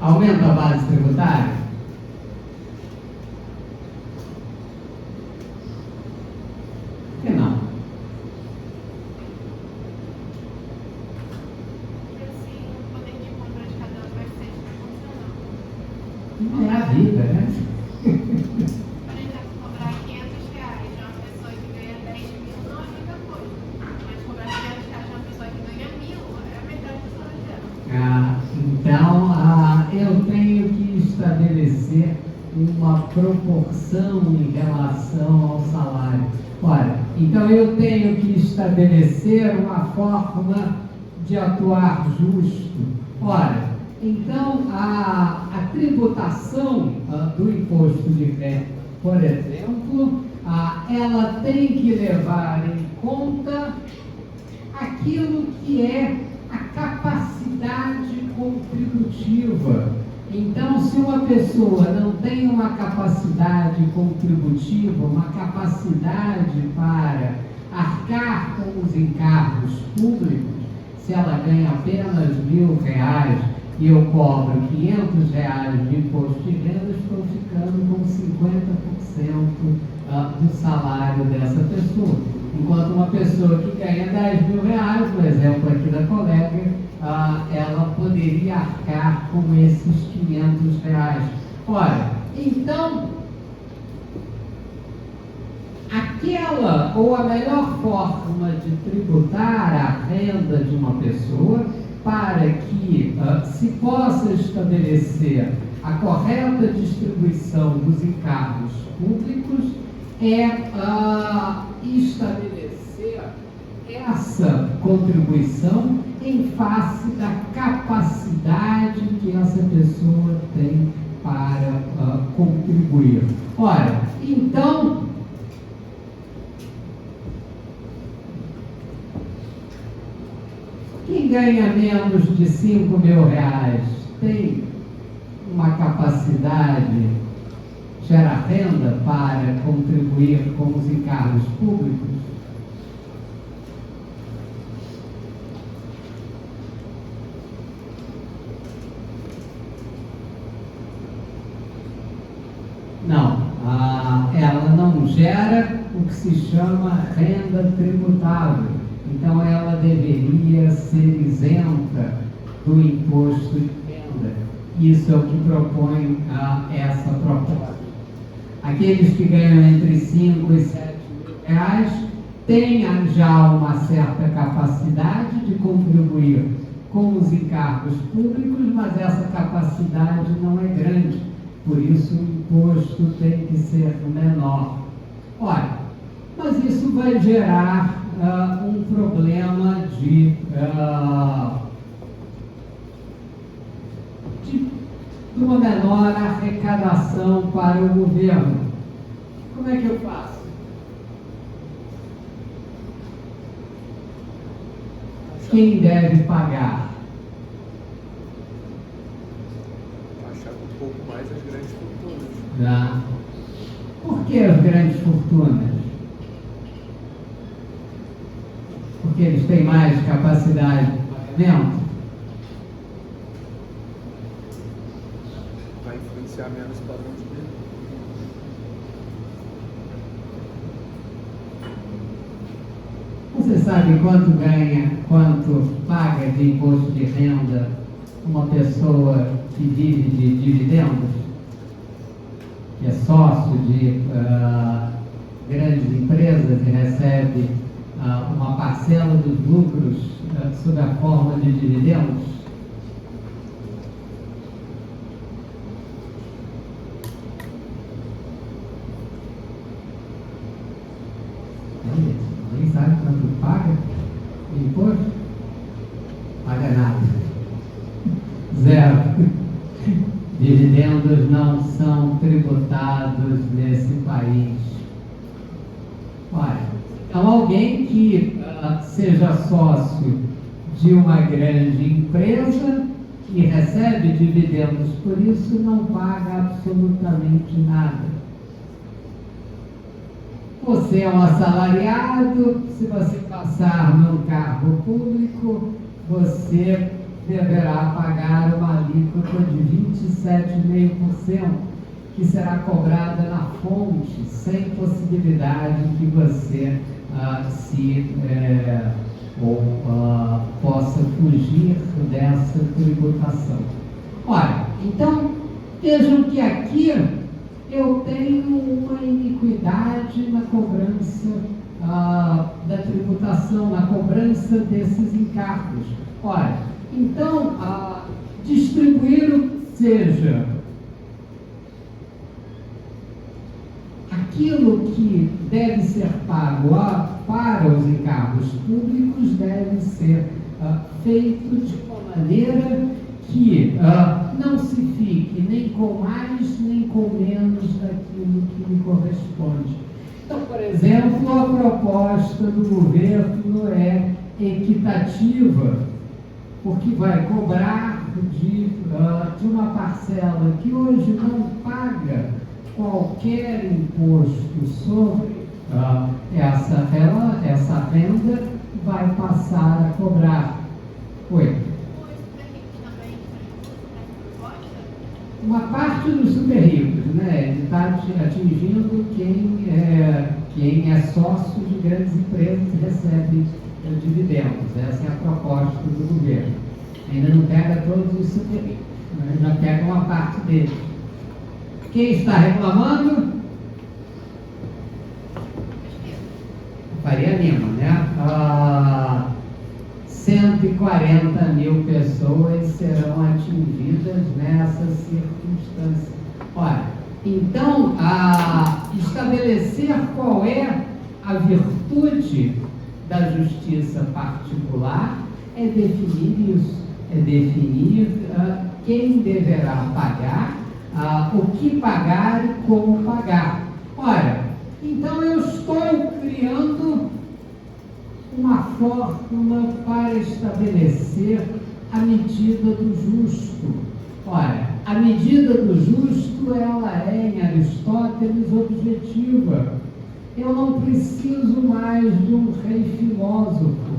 aumenta a base tributária? Por que não? Porque assim, o poder de compra de cada um vai ser proporcional. Não é a vida, né? Por exemplo, cobrar R$500 de uma pessoa que ganha 10 mil não é muita coisa. Mas cobrar R$500 de uma pessoa que ganha 1.000 é a metade do salário dela. Então, eu tenho que estabelecer uma proporção em relação ao salário. Ora, então eu tenho que estabelecer uma forma de atuar justo. Ora, então a tributação do imposto de renda, por exemplo, ela tem que levar em conta aquilo que é a capacidade contributiva. Então, se uma pessoa não tem uma capacidade contributiva, uma capacidade para arcar com os encargos públicos, se ela ganha apenas R$1.000 e eu cobro R$500 de imposto de renda, estou ficando com 50% do salário dessa pessoa. Enquanto uma pessoa que ganha R$10.000, no exemplo aqui da colega, ela poderia arcar com esses R$500. Ora, então, aquela ou a melhor forma de tributar a renda de uma pessoa para que se possa estabelecer a correta distribuição dos encargos públicos é estabelecer essa contribuição em face da capacidade que essa pessoa tem para contribuir. Ora, então, quem ganha menos de R$5.000 tem uma capacidade, gera renda para contribuir com os encargos públicos? Não, ela não gera o que se chama renda tributável. Então, ela deveria ser isenta do imposto de renda. Isso é o que propõe essa proposta. Aqueles que ganham entre 5 e 7 mil reais têm já uma certa capacidade de contribuir com os encargos públicos, mas essa capacidade não é grande. Por isso, o imposto tem que ser menor. Ora, mas isso vai gerar um problema de uma menor arrecadação para o governo. Como é que eu faço? Quem deve pagar? Achar um pouco mais as grandes fortunas. Por que as grandes fortunas? Porque eles têm mais capacidade de pagamento? Vai influenciar menos o padrão de vida. Você sabe quanto ganha, quanto paga de imposto de renda uma pessoa que vive de dividendos, que é sócio de grandes empresas e recebe uma parcela dos lucros sob a forma de dividendos? Ninguém sabe quanto paga de imposto? Paga nada. Zero. Dividendos não são tributados nesse país. Olha, então alguém que seja sócio de uma grande empresa e recebe dividendos por isso não paga absolutamente nada. Você é um assalariado, se você passar num cargo público, você deverá pagar uma alíquota de 27,5%, que será cobrada na fonte, sem possibilidade que você possa fugir dessa tributação. Olha, então, vejam que aqui eu tenho uma iniquidade na cobrança da tributação, na cobrança desses encargos. Olha, então, distribuir, seja, aquilo que deve ser pago para os encargos públicos deve ser feito de uma maneira que não se fique nem com mais nem com menos daquilo que lhe corresponde. Então, por exemplo, a proposta do governo é equitativa, porque vai cobrar de uma parcela que hoje não paga qualquer imposto sobre essa renda, vai passar a cobrar. Oi? Uma parte dos super ricos, né? Ele está atingindo quem é sócio de grandes empresas e recebe dividendos. Essa é a proposta do governo. Ainda não pega todos os super ricos, né? Já pega uma parte deles. Quem está reclamando? Faria Lima, né? 140 mil pessoas serão atingidas nessa circunstância. Olha, então, estabelecer qual é a virtude da justiça particular é definir isso, é definir quem deverá pagar, o que pagar e como pagar. Olha, então eu estou criando uma fórmula para estabelecer a medida do justo. Olha, a medida do justo, ela é, em Aristóteles, objetiva. Eu não preciso mais de um rei filósofo.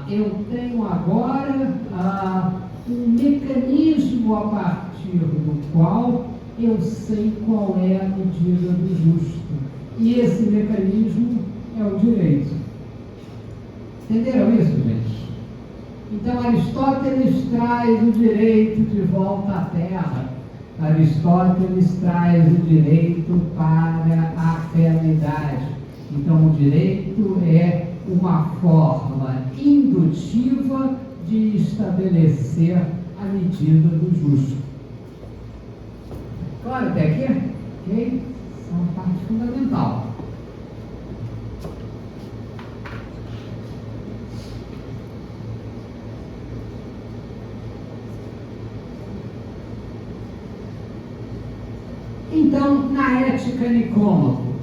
Eu tenho agora um mecanismo a partir do qual eu sei qual é a medida do justo. E esse mecanismo é o direito. Entenderam isso, gente? Então, Aristóteles traz o direito de volta à terra. Aristóteles traz o direito para a realidade. Então, o direito é uma forma indutiva de estabelecer a medida do justo. Claro, até aqui? Ok? Essa é uma parte fundamental. Então, na ética Nicômaco,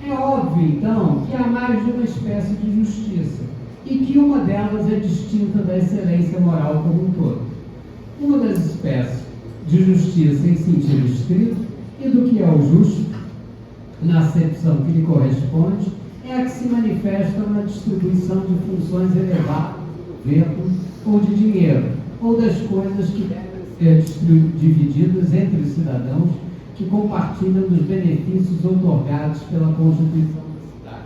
é óbvio, então, que há mais de uma espécie de justiça e que uma delas é distinta da excelência moral como um todo. Uma das espécies de justiça em sentido estrito e do que é o justo, na acepção que lhe corresponde, é a que se manifesta na distribuição de funções elevadas do governo ou de dinheiro, ou das coisas que devem ser divididas entre os cidadãos que compartilham dos benefícios outorgados pela Constituição da cidade.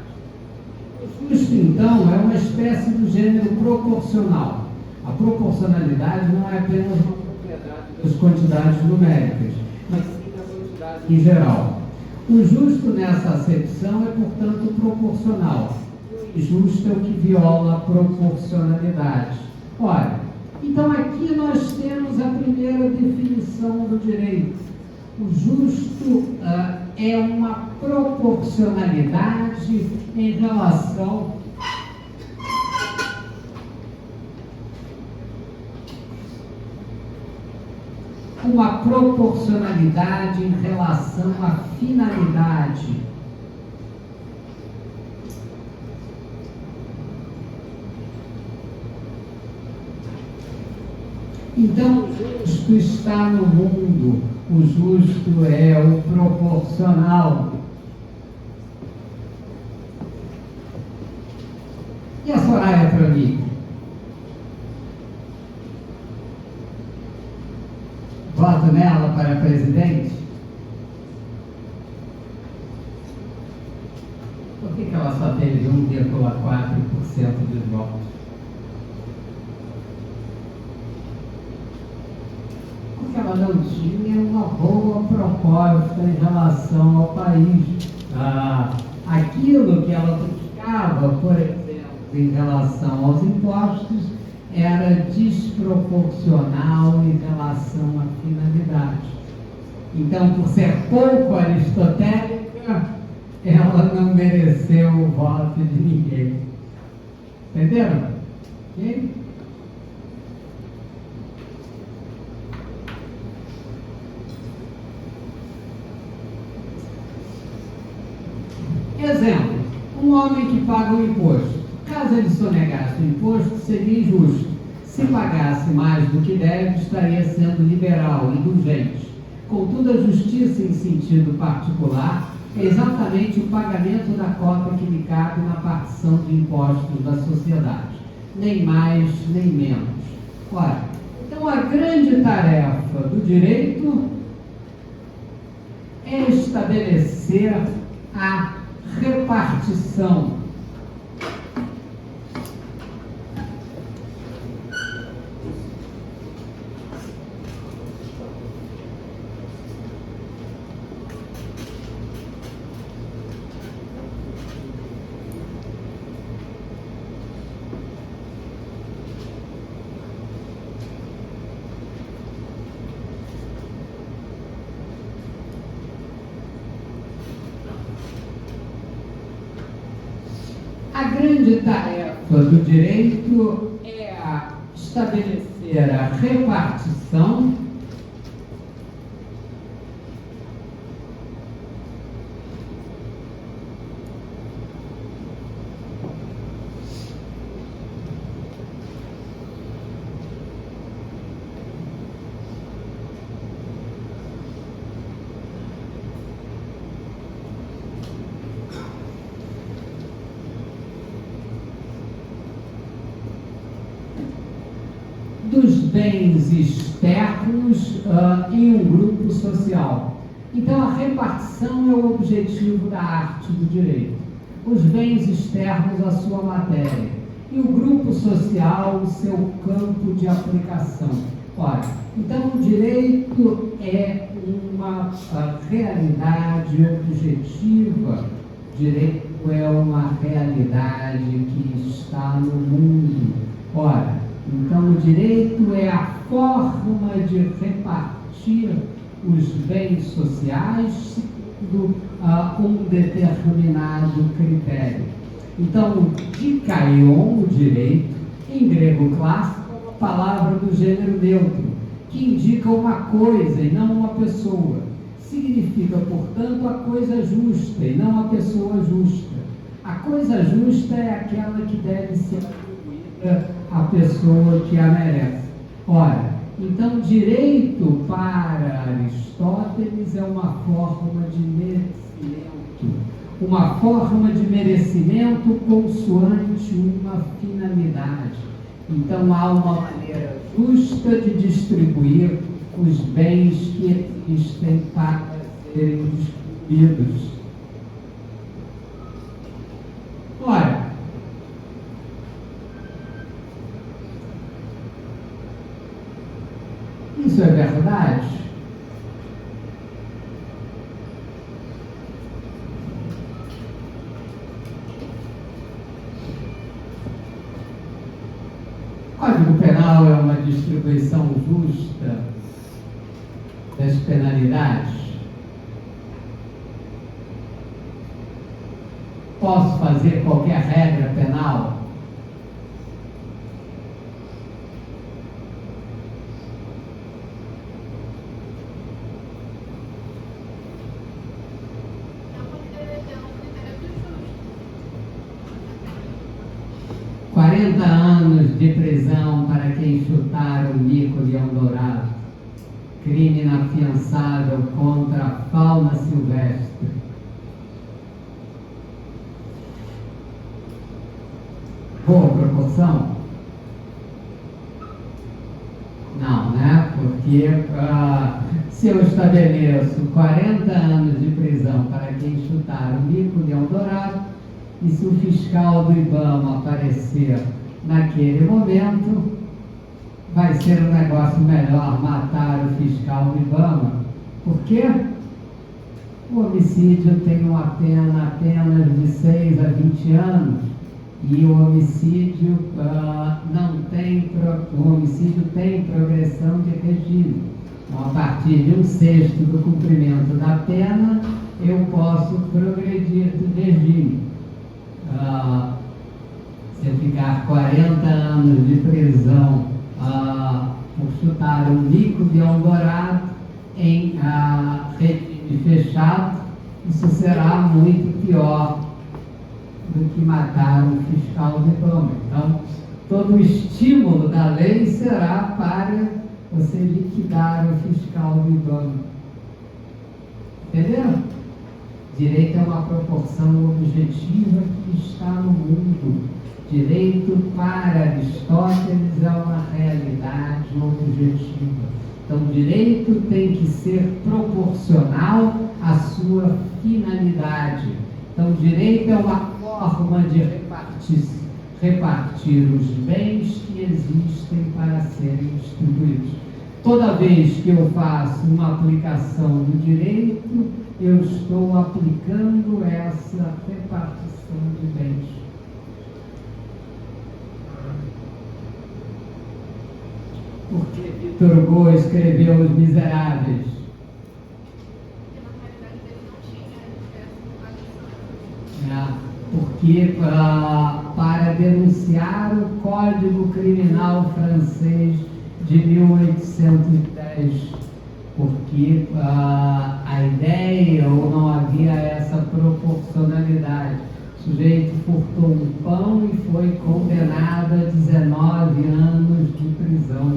O justo, então, é uma espécie do gênero proporcional. A proporcionalidade não é apenas uma propriedade das quantidades numéricas, mas sim da quantidade em geral. O justo nessa acepção é, portanto, proporcional. O injusto é o que viola a proporcionalidade. Olha, então aqui nós temos a primeira definição do direito. O justo é uma proporcionalidade em relação à finalidade. Então, o justo está no mundo, o justo é o proporcional. E a Soraya para mim? ela para presidente? Por que ela só teve 1,4% dos votos? Porque ela não tinha uma boa proposta em relação ao país. Aquilo que ela buscava, por exemplo, em relação aos impostos, era desproporcional em relação à finalidade. Então, por ser pouco aristotélica, ela não mereceu o voto de ninguém. Entenderam? Okay? Exemplo, um homem que paga um imposto. Caso ele sonegasse o imposto, seria injusto. Se pagasse mais do que deve, estaria sendo liberal, indulgente. Contudo, a justiça em sentido particular é exatamente o pagamento da cota que lhe cabe na partição de impostos da sociedade. Nem mais, nem menos. Ora, então a grande tarefa do direito é estabelecer a repartição A grande tarefa do direito é estabelecer a repartição dos bens externos em um grupo social. Então, a repartição é o objetivo da arte do direito. Os bens externos, a sua matéria. E o grupo social, o seu campo de aplicação. Ora, então, o direito é uma realidade objetiva. O direito é uma realidade que está no mundo. Ora, então, o direito é a forma de repartir os bens sociais segundo um determinado critério. Então, dikaion, o direito, em grego clássico, é uma palavra do gênero neutro, que indica uma coisa e não uma pessoa. Significa, portanto, a coisa justa e não a pessoa justa. A coisa justa é aquela que deve ser atribuída à pessoa que a merece. Ora, então, direito para Aristóteles é uma forma de merecimento. Uma forma de merecimento consoante uma finalidade. Então, há uma maneira justa de distribuir os bens que existem para serem distribuídos. Ora, isso é verdade? O Código Penal é uma distribuição justa das penalidades? Posso fazer qualquer regra penal? Não, porque deve ter um critério justo. 40 anos de prisão para quem chutar o mico leão dourado. Crime inafiançável contra a fauna silvestre. Boa proporção? Não, né? Porque Se eu estabeleço 40 anos de prisão para quem chutar o mico de Eldorado, e se o fiscal do IBAMA aparecer naquele momento, vai ser um negócio melhor matar o fiscal do IBAMA. Por quê? O homicídio tem uma pena apenas de 6 a 20 anos e o homicídio o homicídio tem progressão de regime. Então, a partir de 1/6 do cumprimento da pena, eu posso progredir de regime. Se eu ficar 40 anos de prisão por chutar um mico de Eldorado em regime fechado, isso será muito pior do que matar um fiscal de IBAMA. Então, todo o estímulo da lei será para você liquidar o fiscal do IBAMA. Entenderam? Direito é uma proporção objetiva que está no mundo. Direito para Aristóteles é uma realidade objetiva. Então, direito tem que ser proporcional à sua finalidade. Então, direito é uma forma de repartir os bens que existem para serem distribuídos. Toda vez que eu faço uma aplicação do direito, eu estou aplicando essa repartição de bens. Porque Victor Hugo escreveu Os Miseráveis. Porque para denunciar o Código Criminal francês de 1810, porque a ideia, ou não havia essa proporcionalidade. O sujeito furtou um pão e foi condenado a 19 anos de prisão.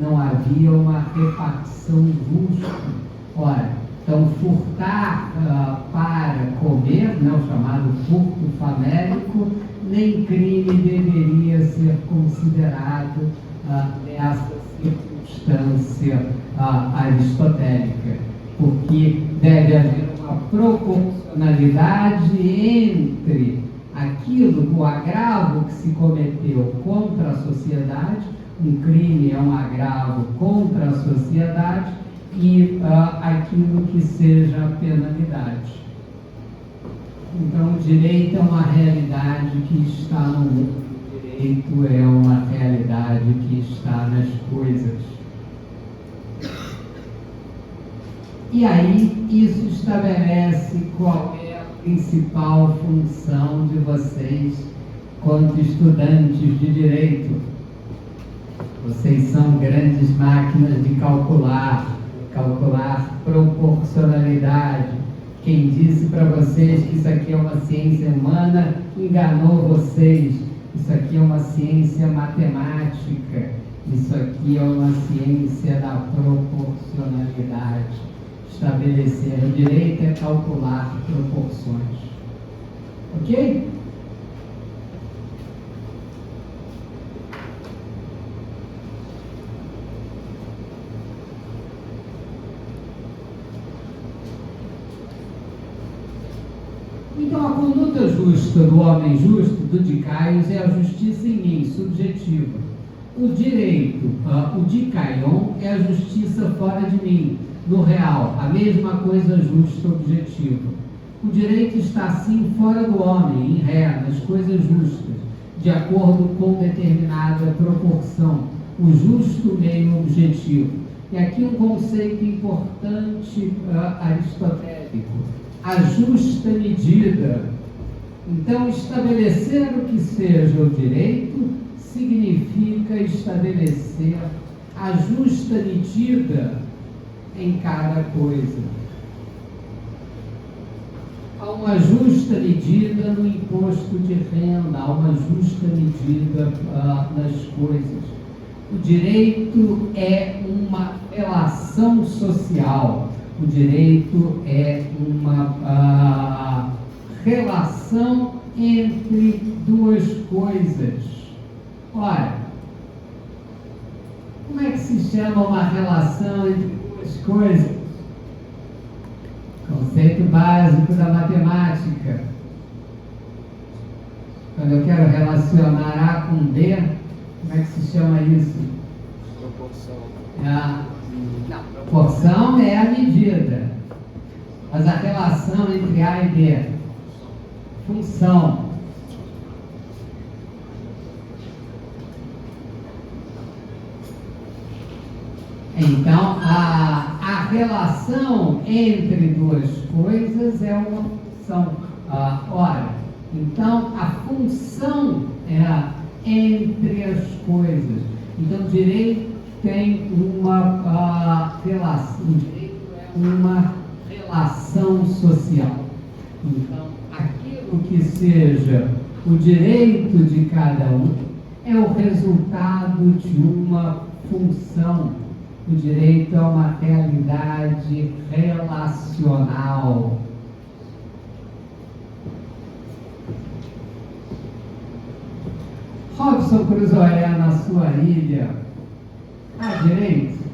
Não havia uma repartição justa. Ora, então furtar para comer, o chamado furto famélico, nem crime deveria ser considerado nessa circunstância aristotélica, porque deve haver uma proporcionalidade entre aquilo, o agravo que se cometeu contra a sociedade. Um crime é um agravo contra a sociedade, e aquilo que seja a penalidade. Então, o direito é uma realidade que está no mundo, o direito é uma realidade que está nas coisas. E aí, isso estabelece qual é a principal função de vocês quanto estudantes de direito. Vocês são grandes máquinas de calcular proporcionalidade. Quem disse para vocês que isso aqui é uma ciência humana, enganou vocês. Isso aqui é uma ciência matemática. Isso aqui é uma ciência da proporcionalidade. Estabelecer o direito é calcular proporções. Ok? Então, a conduta justa do homem justo, do Dicaios, é a justiça em mim, subjetiva. O direito, o Dicaion, é a justiça fora de mim, no real, a mesma coisa justa, objetiva. O direito está, sim, fora do homem, em ré, nas coisas justas, de acordo com determinada proporção, o justo meio objetivo. E aqui um conceito importante aristotélico. A justa medida. Então, estabelecer o que seja o direito significa estabelecer a justa medida em cada coisa. Há uma justa medida no imposto de renda, há uma justa medida nas coisas. O direito é uma relação social. O direito é uma relação entre duas coisas. Ora, como é que se chama uma relação entre duas duas coisas. Conceito básico da matemática. Quando eu quero relacionar A com B, como é que se chama isso? Proporção. Proporção é a medida, mas a relação entre A e B, função. Então, a relação entre duas coisas é uma função. Ora, então a função é entre as coisas. Então, direito tem uma relação. Direito é uma relação social. Então, aquilo que seja o direito de cada um é o resultado de uma função. O direito é uma realidade relacional. Robinson Crusoe na sua ilha, há direito?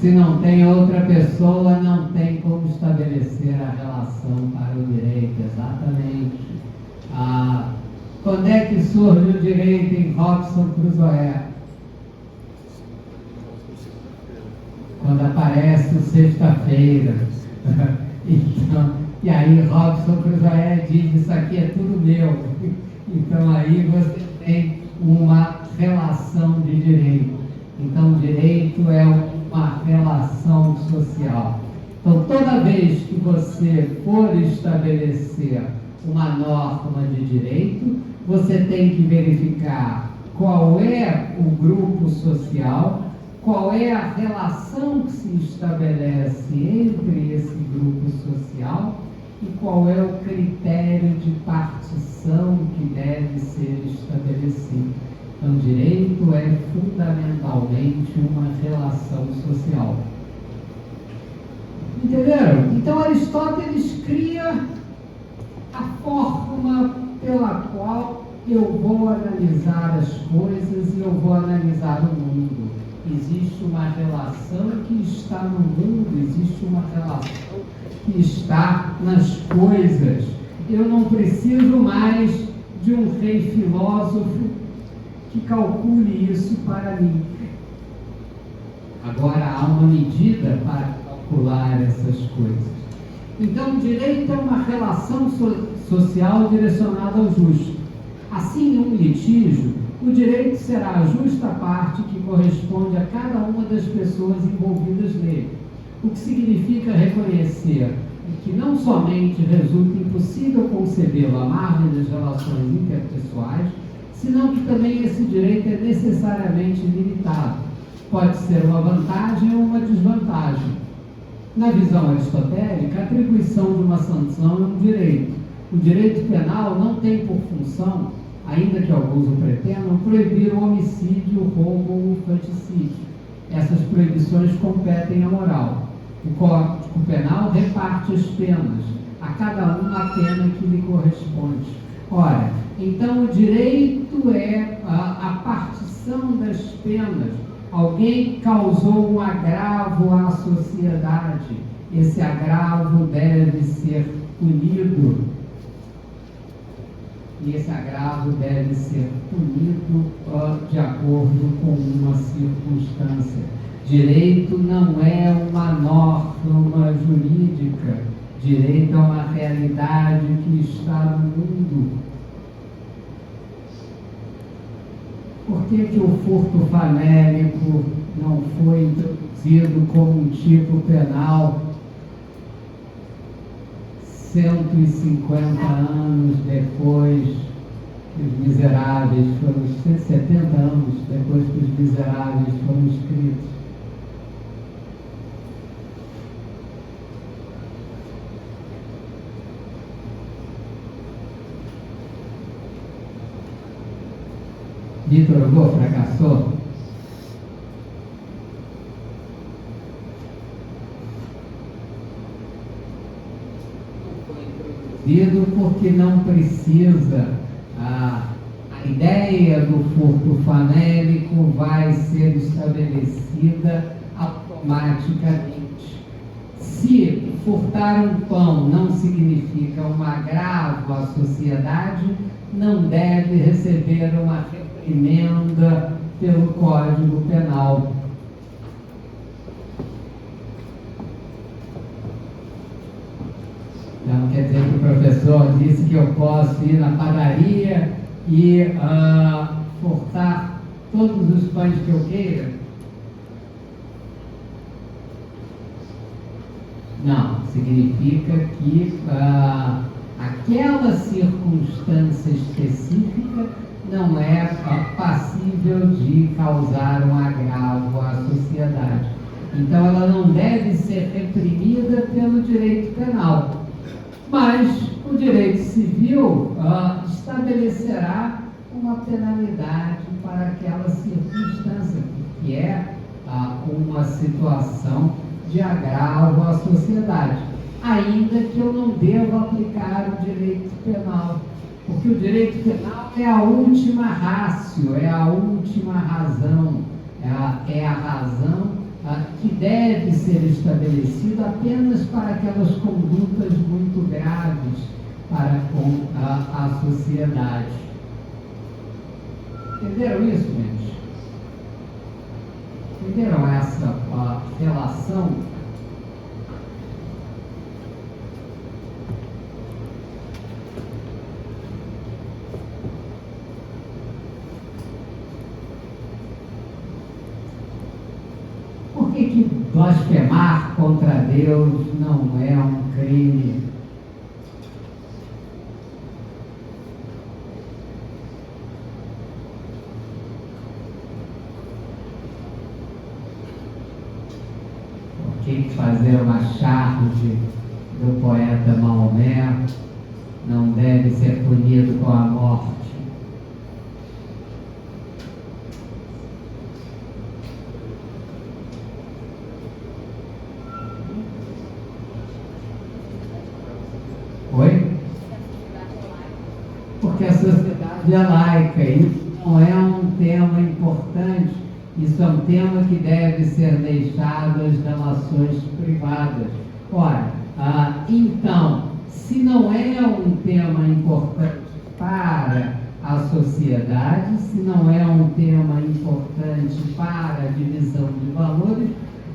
Se não tem outra pessoa, não tem como estabelecer a relação para o direito, exatamente. Quando é que surge o direito em Robinson Crusoe? Quando aparece o sexta-feira. Então, e aí Robinson Crusoe diz, isso aqui é tudo meu. Então aí você tem uma relação de direito. Então o direito é uma relação social. Então toda vez que você for estabelecer uma norma de direito, você tem que verificar qual é o grupo social, qual é a relação que se estabelece entre esse grupo social e qual é o critério de partição que deve ser estabelecido. Então, direito é fundamentalmente uma relação social. Entenderam? Então, Aristóteles cria a forma pela qual eu vou analisar as coisas e eu vou analisar o mundo. Existe uma relação que está no mundo, existe uma relação que está nas coisas. Eu não preciso mais de um rei filósofo que calcule isso para mim. Agora há uma medida para calcular essas coisas. Então, o direito é uma relação social direcionada ao justo. Assim, em um litígio, o direito será a justa parte que corresponde a cada uma das pessoas envolvidas nele, o que significa reconhecer que não somente resulta impossível concebê-lo à margem das relações interpessoais, senão que também esse direito é necessariamente limitado. Pode ser uma vantagem ou uma desvantagem. Na visão aristotélica, a atribuição de uma sanção é um direito. O direito penal não tem por função, ainda que alguns o pretendam, proibir o homicídio, o roubo ou o infanticídio. Essas proibições competem à moral. O Código Penal reparte as penas, a cada um a pena que lhe corresponde. Ora, então o direito é a partição das penas. Alguém causou um agravo à sociedade. Esse agravo deve ser punido. E esse agravo deve ser punido de acordo com uma circunstância. Direito não é uma norma jurídica. Direito é uma realidade que está no mundo. Por que o furto famélico não foi introduzido como um tipo penal 150 anos depois que os miseráveis foram, 170 anos depois que os miseráveis foram escritos? Vitor Hugo fracassou? resolvido porque não precisa. A ideia do furto famélico vai ser estabelecida automaticamente. Se furtar um pão não significa um agravo à sociedade, não deve receber uma reprimenda pelo Código Penal. Então, quer dizer que o professor disse que eu posso ir na padaria e furtar todos os pães que eu queira? Não, significa que aquela circunstância específica não é passível de causar um agravo à sociedade. Então, ela não deve ser reprimida pelo direito penal. Mas o direito civil estabelecerá uma penalidade para aquela circunstância, que é uma situação de agravo à sociedade, ainda que eu não deva aplicar o direito penal, porque o direito penal é a última ratio, é a última razão, é a razão que deve ser estabelecida apenas para aquelas condutas muito graves para com a sociedade. Entenderam isso, gente? Entenderam essa relação? Por que blasfemar contra Deus não é um crime? Por que fazer uma charge do poeta Maomé não deve ser punido com a morte? Oi? Porque a sociedade é laica, isso não é um tema importante, isso é um tema que deve ser deixado às relações privadas. Ora, então, se não é um tema importante para a sociedade, se não é um tema importante para a divisão de valores,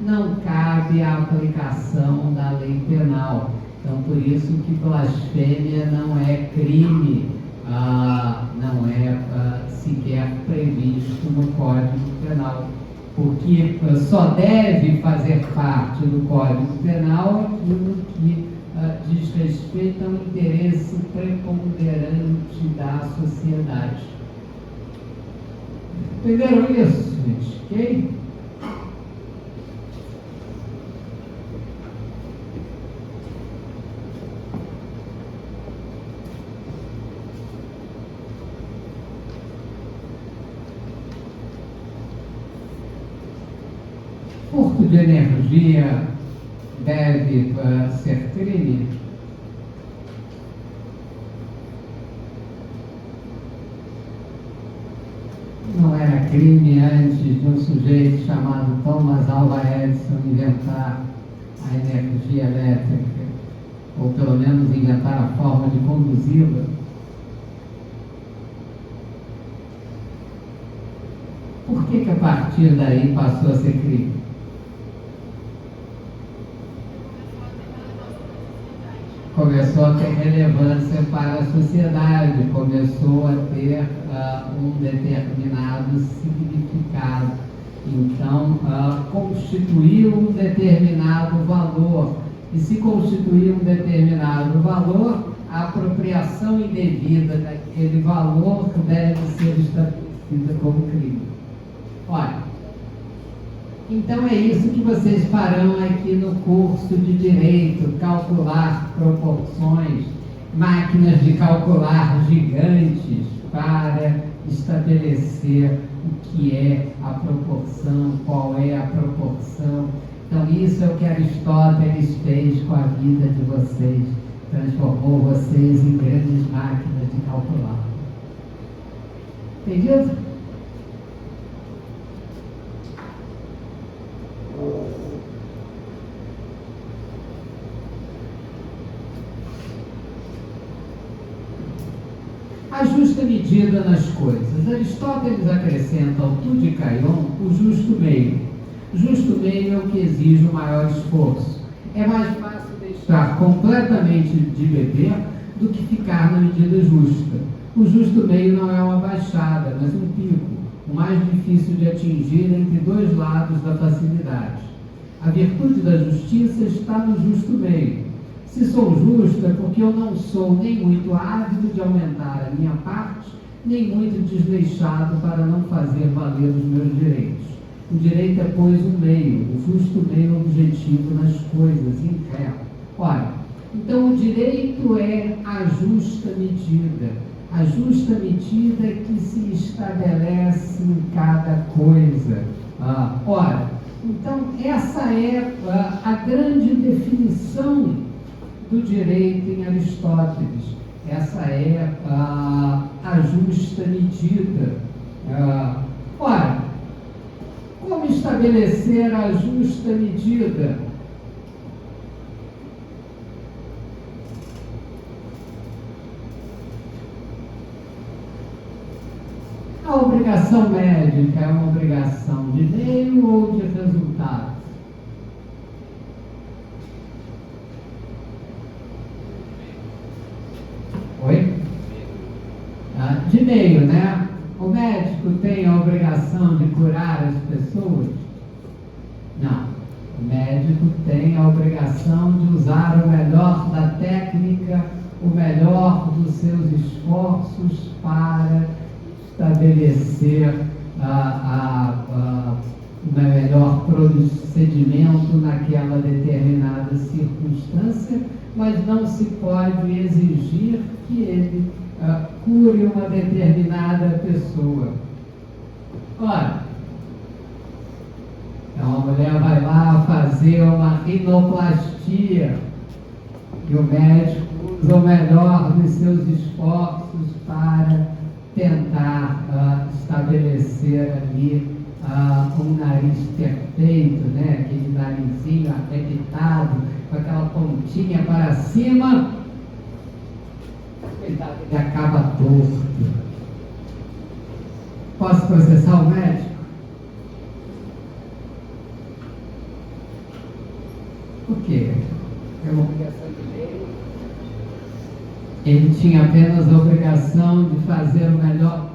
não cabe a aplicação da lei penal. Então, por isso que blasfêmia não é crime, não é sequer previsto no Código Penal, porque só deve fazer parte do Código Penal aquilo que diz respeito ao interesse preponderante da sociedade. Entenderam isso, gente? Ok? Furto de energia deve ser crime? Não era crime antes de um sujeito chamado Thomas Alva Edison inventar a energia elétrica, ou pelo menos inventar a forma de conduzi-la? Por que a partir daí passou a ser crime? Começou a ter relevância para a sociedade, começou a ter um determinado significado. Então, constituiu um determinado valor. E se constituir um determinado valor, a apropriação indevida daquele valor deve ser estabelecida como crime. Olha, então é isso que vocês farão aqui no curso de Direito, calcular proporções, máquinas de calcular gigantes para estabelecer o que é a proporção, qual é a proporção. Então isso é o que Aristóteles fez com a vida de vocês. transformou vocês em grandes máquinas de calcular. Entendido? A justa medida nas coisas. Aristóteles acrescenta ao tu de Caion o justo meio. Justo meio é o que exige o maior esforço. É mais fácil deixar completamente de beber do que ficar na medida justa. O justo meio não é uma baixada, mas um pico, o mais difícil de atingir entre dois lados da facilidade. A virtude da justiça está no justo meio. Se sou justo é porque eu não sou nem muito ávido de aumentar a minha parte, nem muito desleixado para não fazer valer os meus direitos. O direito é, pois, um meio, o justo meio objetivo nas coisas, em fé. Ora, então o direito é a justa medida. A justa medida que se estabelece em cada coisa. Ora, então essa é a grande definição do direito em Aristóteles. Essa é a justa medida. Ora, como estabelecer a justa medida? A obrigação médica é uma obrigação de meio ou de resultado? Oi? De meio, né? O médico tem a obrigação de curar as pessoas? Não. O médico tem a obrigação de usar o melhor da técnica, o melhor dos seus esforços para estabelecer o melhor procedimento naquela determinada circunstância, mas não se pode exigir que ele cure uma determinada pessoa. Ora, então a mulher vai lá fazer uma rinoplastia e o médico usa o melhor dos seus esforços para tentar estabelecer ali um nariz perfeito, né? Aquele narizinho arrebitado, com aquela pontinha para cima, ele acaba torto. Posso processar o médico? Por quê? É uma obrigação de lei. Ele tinha apenas a obrigação de fazer o melhor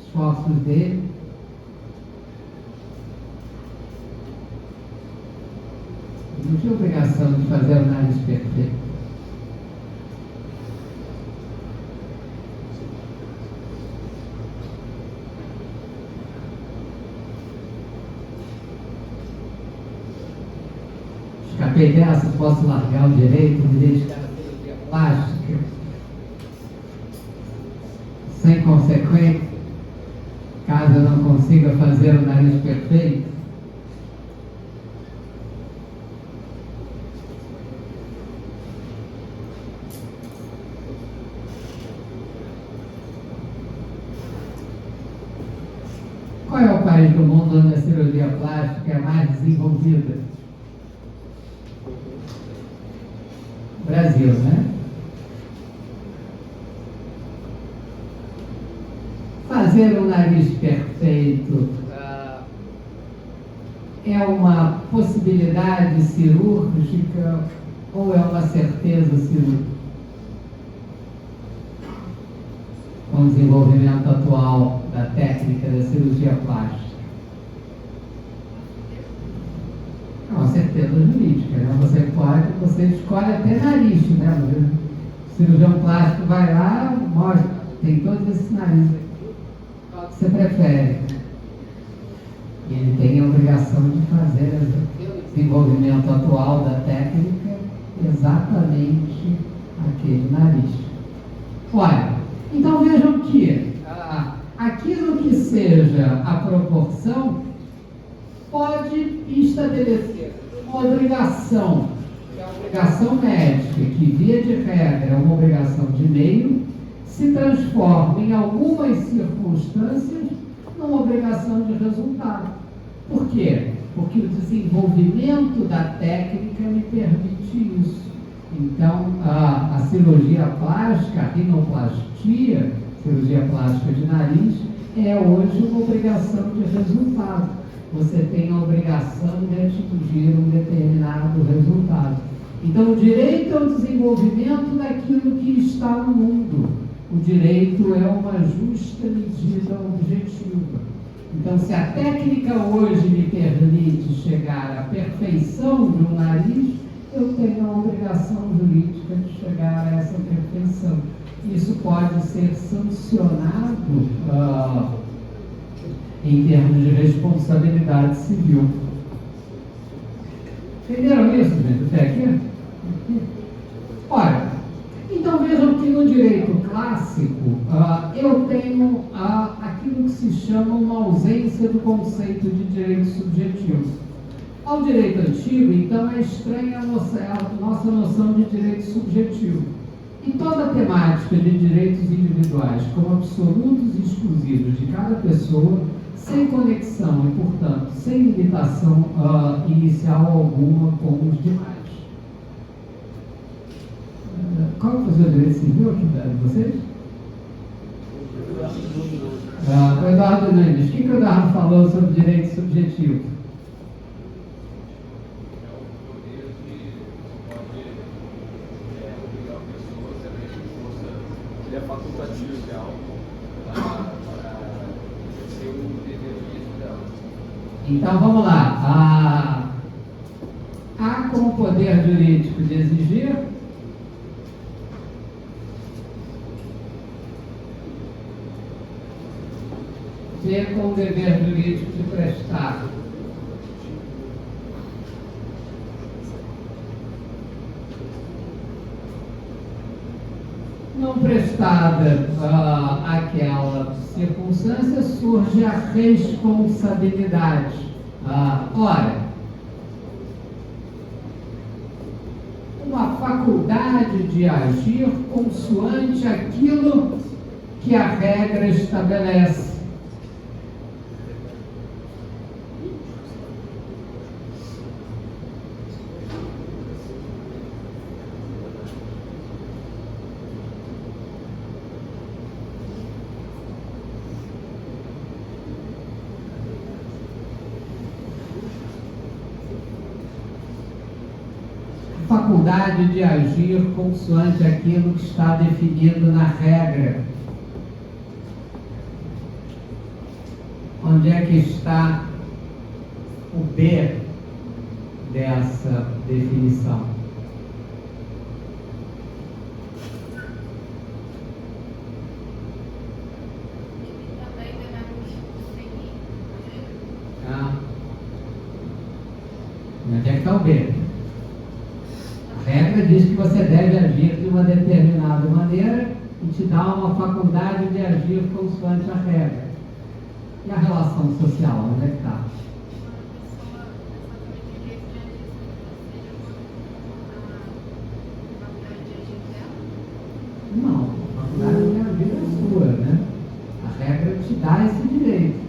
esforço dele. Ele não tinha obrigação de fazer o nariz perfeito. Escapei dessa, posso largar o direito de deixar a cirurgia plástica sem consequência, caso eu não consiga fazer o nariz perfeito? Qual é o país do mundo onde a cirurgia plástica é mais desenvolvida? Brasil, né? Fazer um nariz perfeito é uma possibilidade cirúrgica ou é uma certeza cirúrgica? Com o desenvolvimento atual da técnica da cirurgia plástica. É uma certeza jurídica, né? Você escolhe até nariz, né? O cirurgião plástico vai lá, mostra, tem todos esses narizes aqui, qual que você prefere? E ele tem a obrigação de fazer o desenvolvimento atual da técnica exatamente aquele nariz. Olha, então vejam que aquilo que seja a proporção pode estabelecer uma obrigação, que é a obrigação médica, que via de regra é uma obrigação de meio, se transforma em algumas circunstâncias numa obrigação de resultado. Por quê? Porque o desenvolvimento da técnica me permite isso. Então, a cirurgia plástica, a rinoplastia, cirurgia plástica de nariz, é hoje uma obrigação de resultado. Você tem a obrigação de atingir um determinado resultado. Então, o direito é o desenvolvimento daquilo que está no mundo. O direito é uma justa medida objetiva. Então, se a técnica hoje me permite chegar à perfeição de um nariz, eu tenho a obrigação jurídica de chegar a essa perfeição. Isso pode ser sancionado em termos de responsabilidade civil. Entenderam isso, gente? Até aqui? Ora, então vejam que no direito clássico eu tenho aquilo que se chama uma ausência do conceito de direito subjetivo. Ao direito antigo, então, é estranha a nossa noção de direito subjetivo. E toda a temática de direitos individuais como absolutos e exclusivos de cada pessoa, sem conexão e, portanto, sem limitação inicial alguma com os demais. Qual é o professor de direito civil aqui de vocês? O Eduardo Nunes. O que o Eduardo falou sobre direito subjetivo? Ele é facultativo, é algo para ser o dever dela. Então vamos lá. Há como poder jurídico de exigir, B com o dever jurídico de prestar. Não prestada aquela circunstância, surge a responsabilidade. Ora, uma faculdade de agir consoante aquilo que a regra estabelece. Faculdade de agir consoante aquilo que está definido na regra. Onde é que está o B dessa definição? Onde é que está o B? A regra diz que você deve agir de uma determinada maneira e te dá uma faculdade de agir consoante a regra. E a relação social, onde é que está? Não, a faculdade de agir é sua, né? A regra te dá esse direito.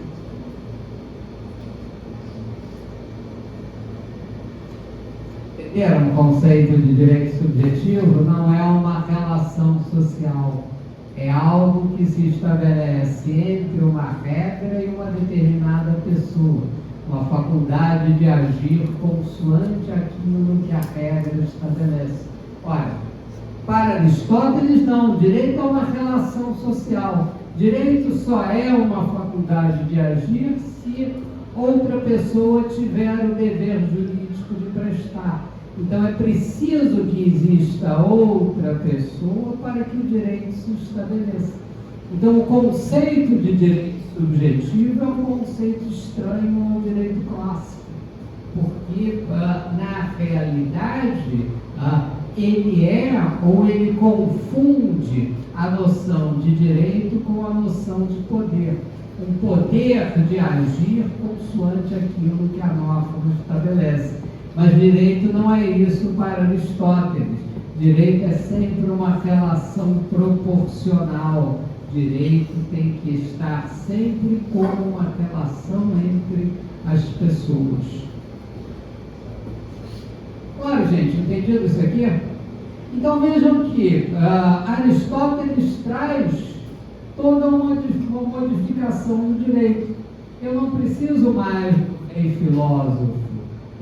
Entenderam o conceito de direito subjetivo? Não é uma relação social. É algo que se estabelece entre uma regra e uma determinada pessoa. Uma faculdade de agir consoante aquilo que a regra estabelece. Ora, para Aristóteles, não. Direito é uma relação social. Direito só é uma faculdade de agir se outra pessoa tiver o dever jurídico de prestar. Então é preciso que exista outra pessoa para que o direito se estabeleça. Então o conceito de direito subjetivo é um conceito estranho ao direito clássico, porque na realidade ele confunde a noção de direito com a noção de poder. Um poder de agir consoante aquilo que a norma estabelece. Mas direito não é isso para Aristóteles. Direito é sempre uma relação proporcional. Direito tem que estar sempre como uma relação entre as pessoas. Claro, gente, entendido isso aqui? Então vejam que Aristóteles traz toda uma modificação do direito. Eu não preciso mais do rei filósofo.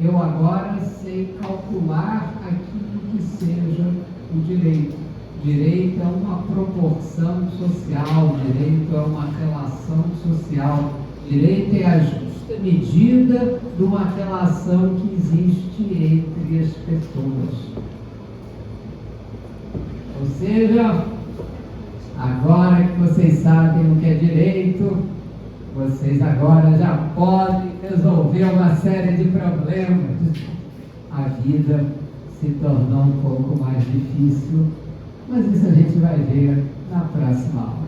Eu agora sei calcular aquilo que seja o direito. Direito é uma proporção social, direito é uma relação social, direito é a justa medida de uma relação que existe entre as pessoas. Ou seja, agora que vocês sabem o que é direito, vocês agora já podem resolver uma série de problemas. A vida se tornou um pouco mais difícil, mas isso a gente vai ver na próxima aula.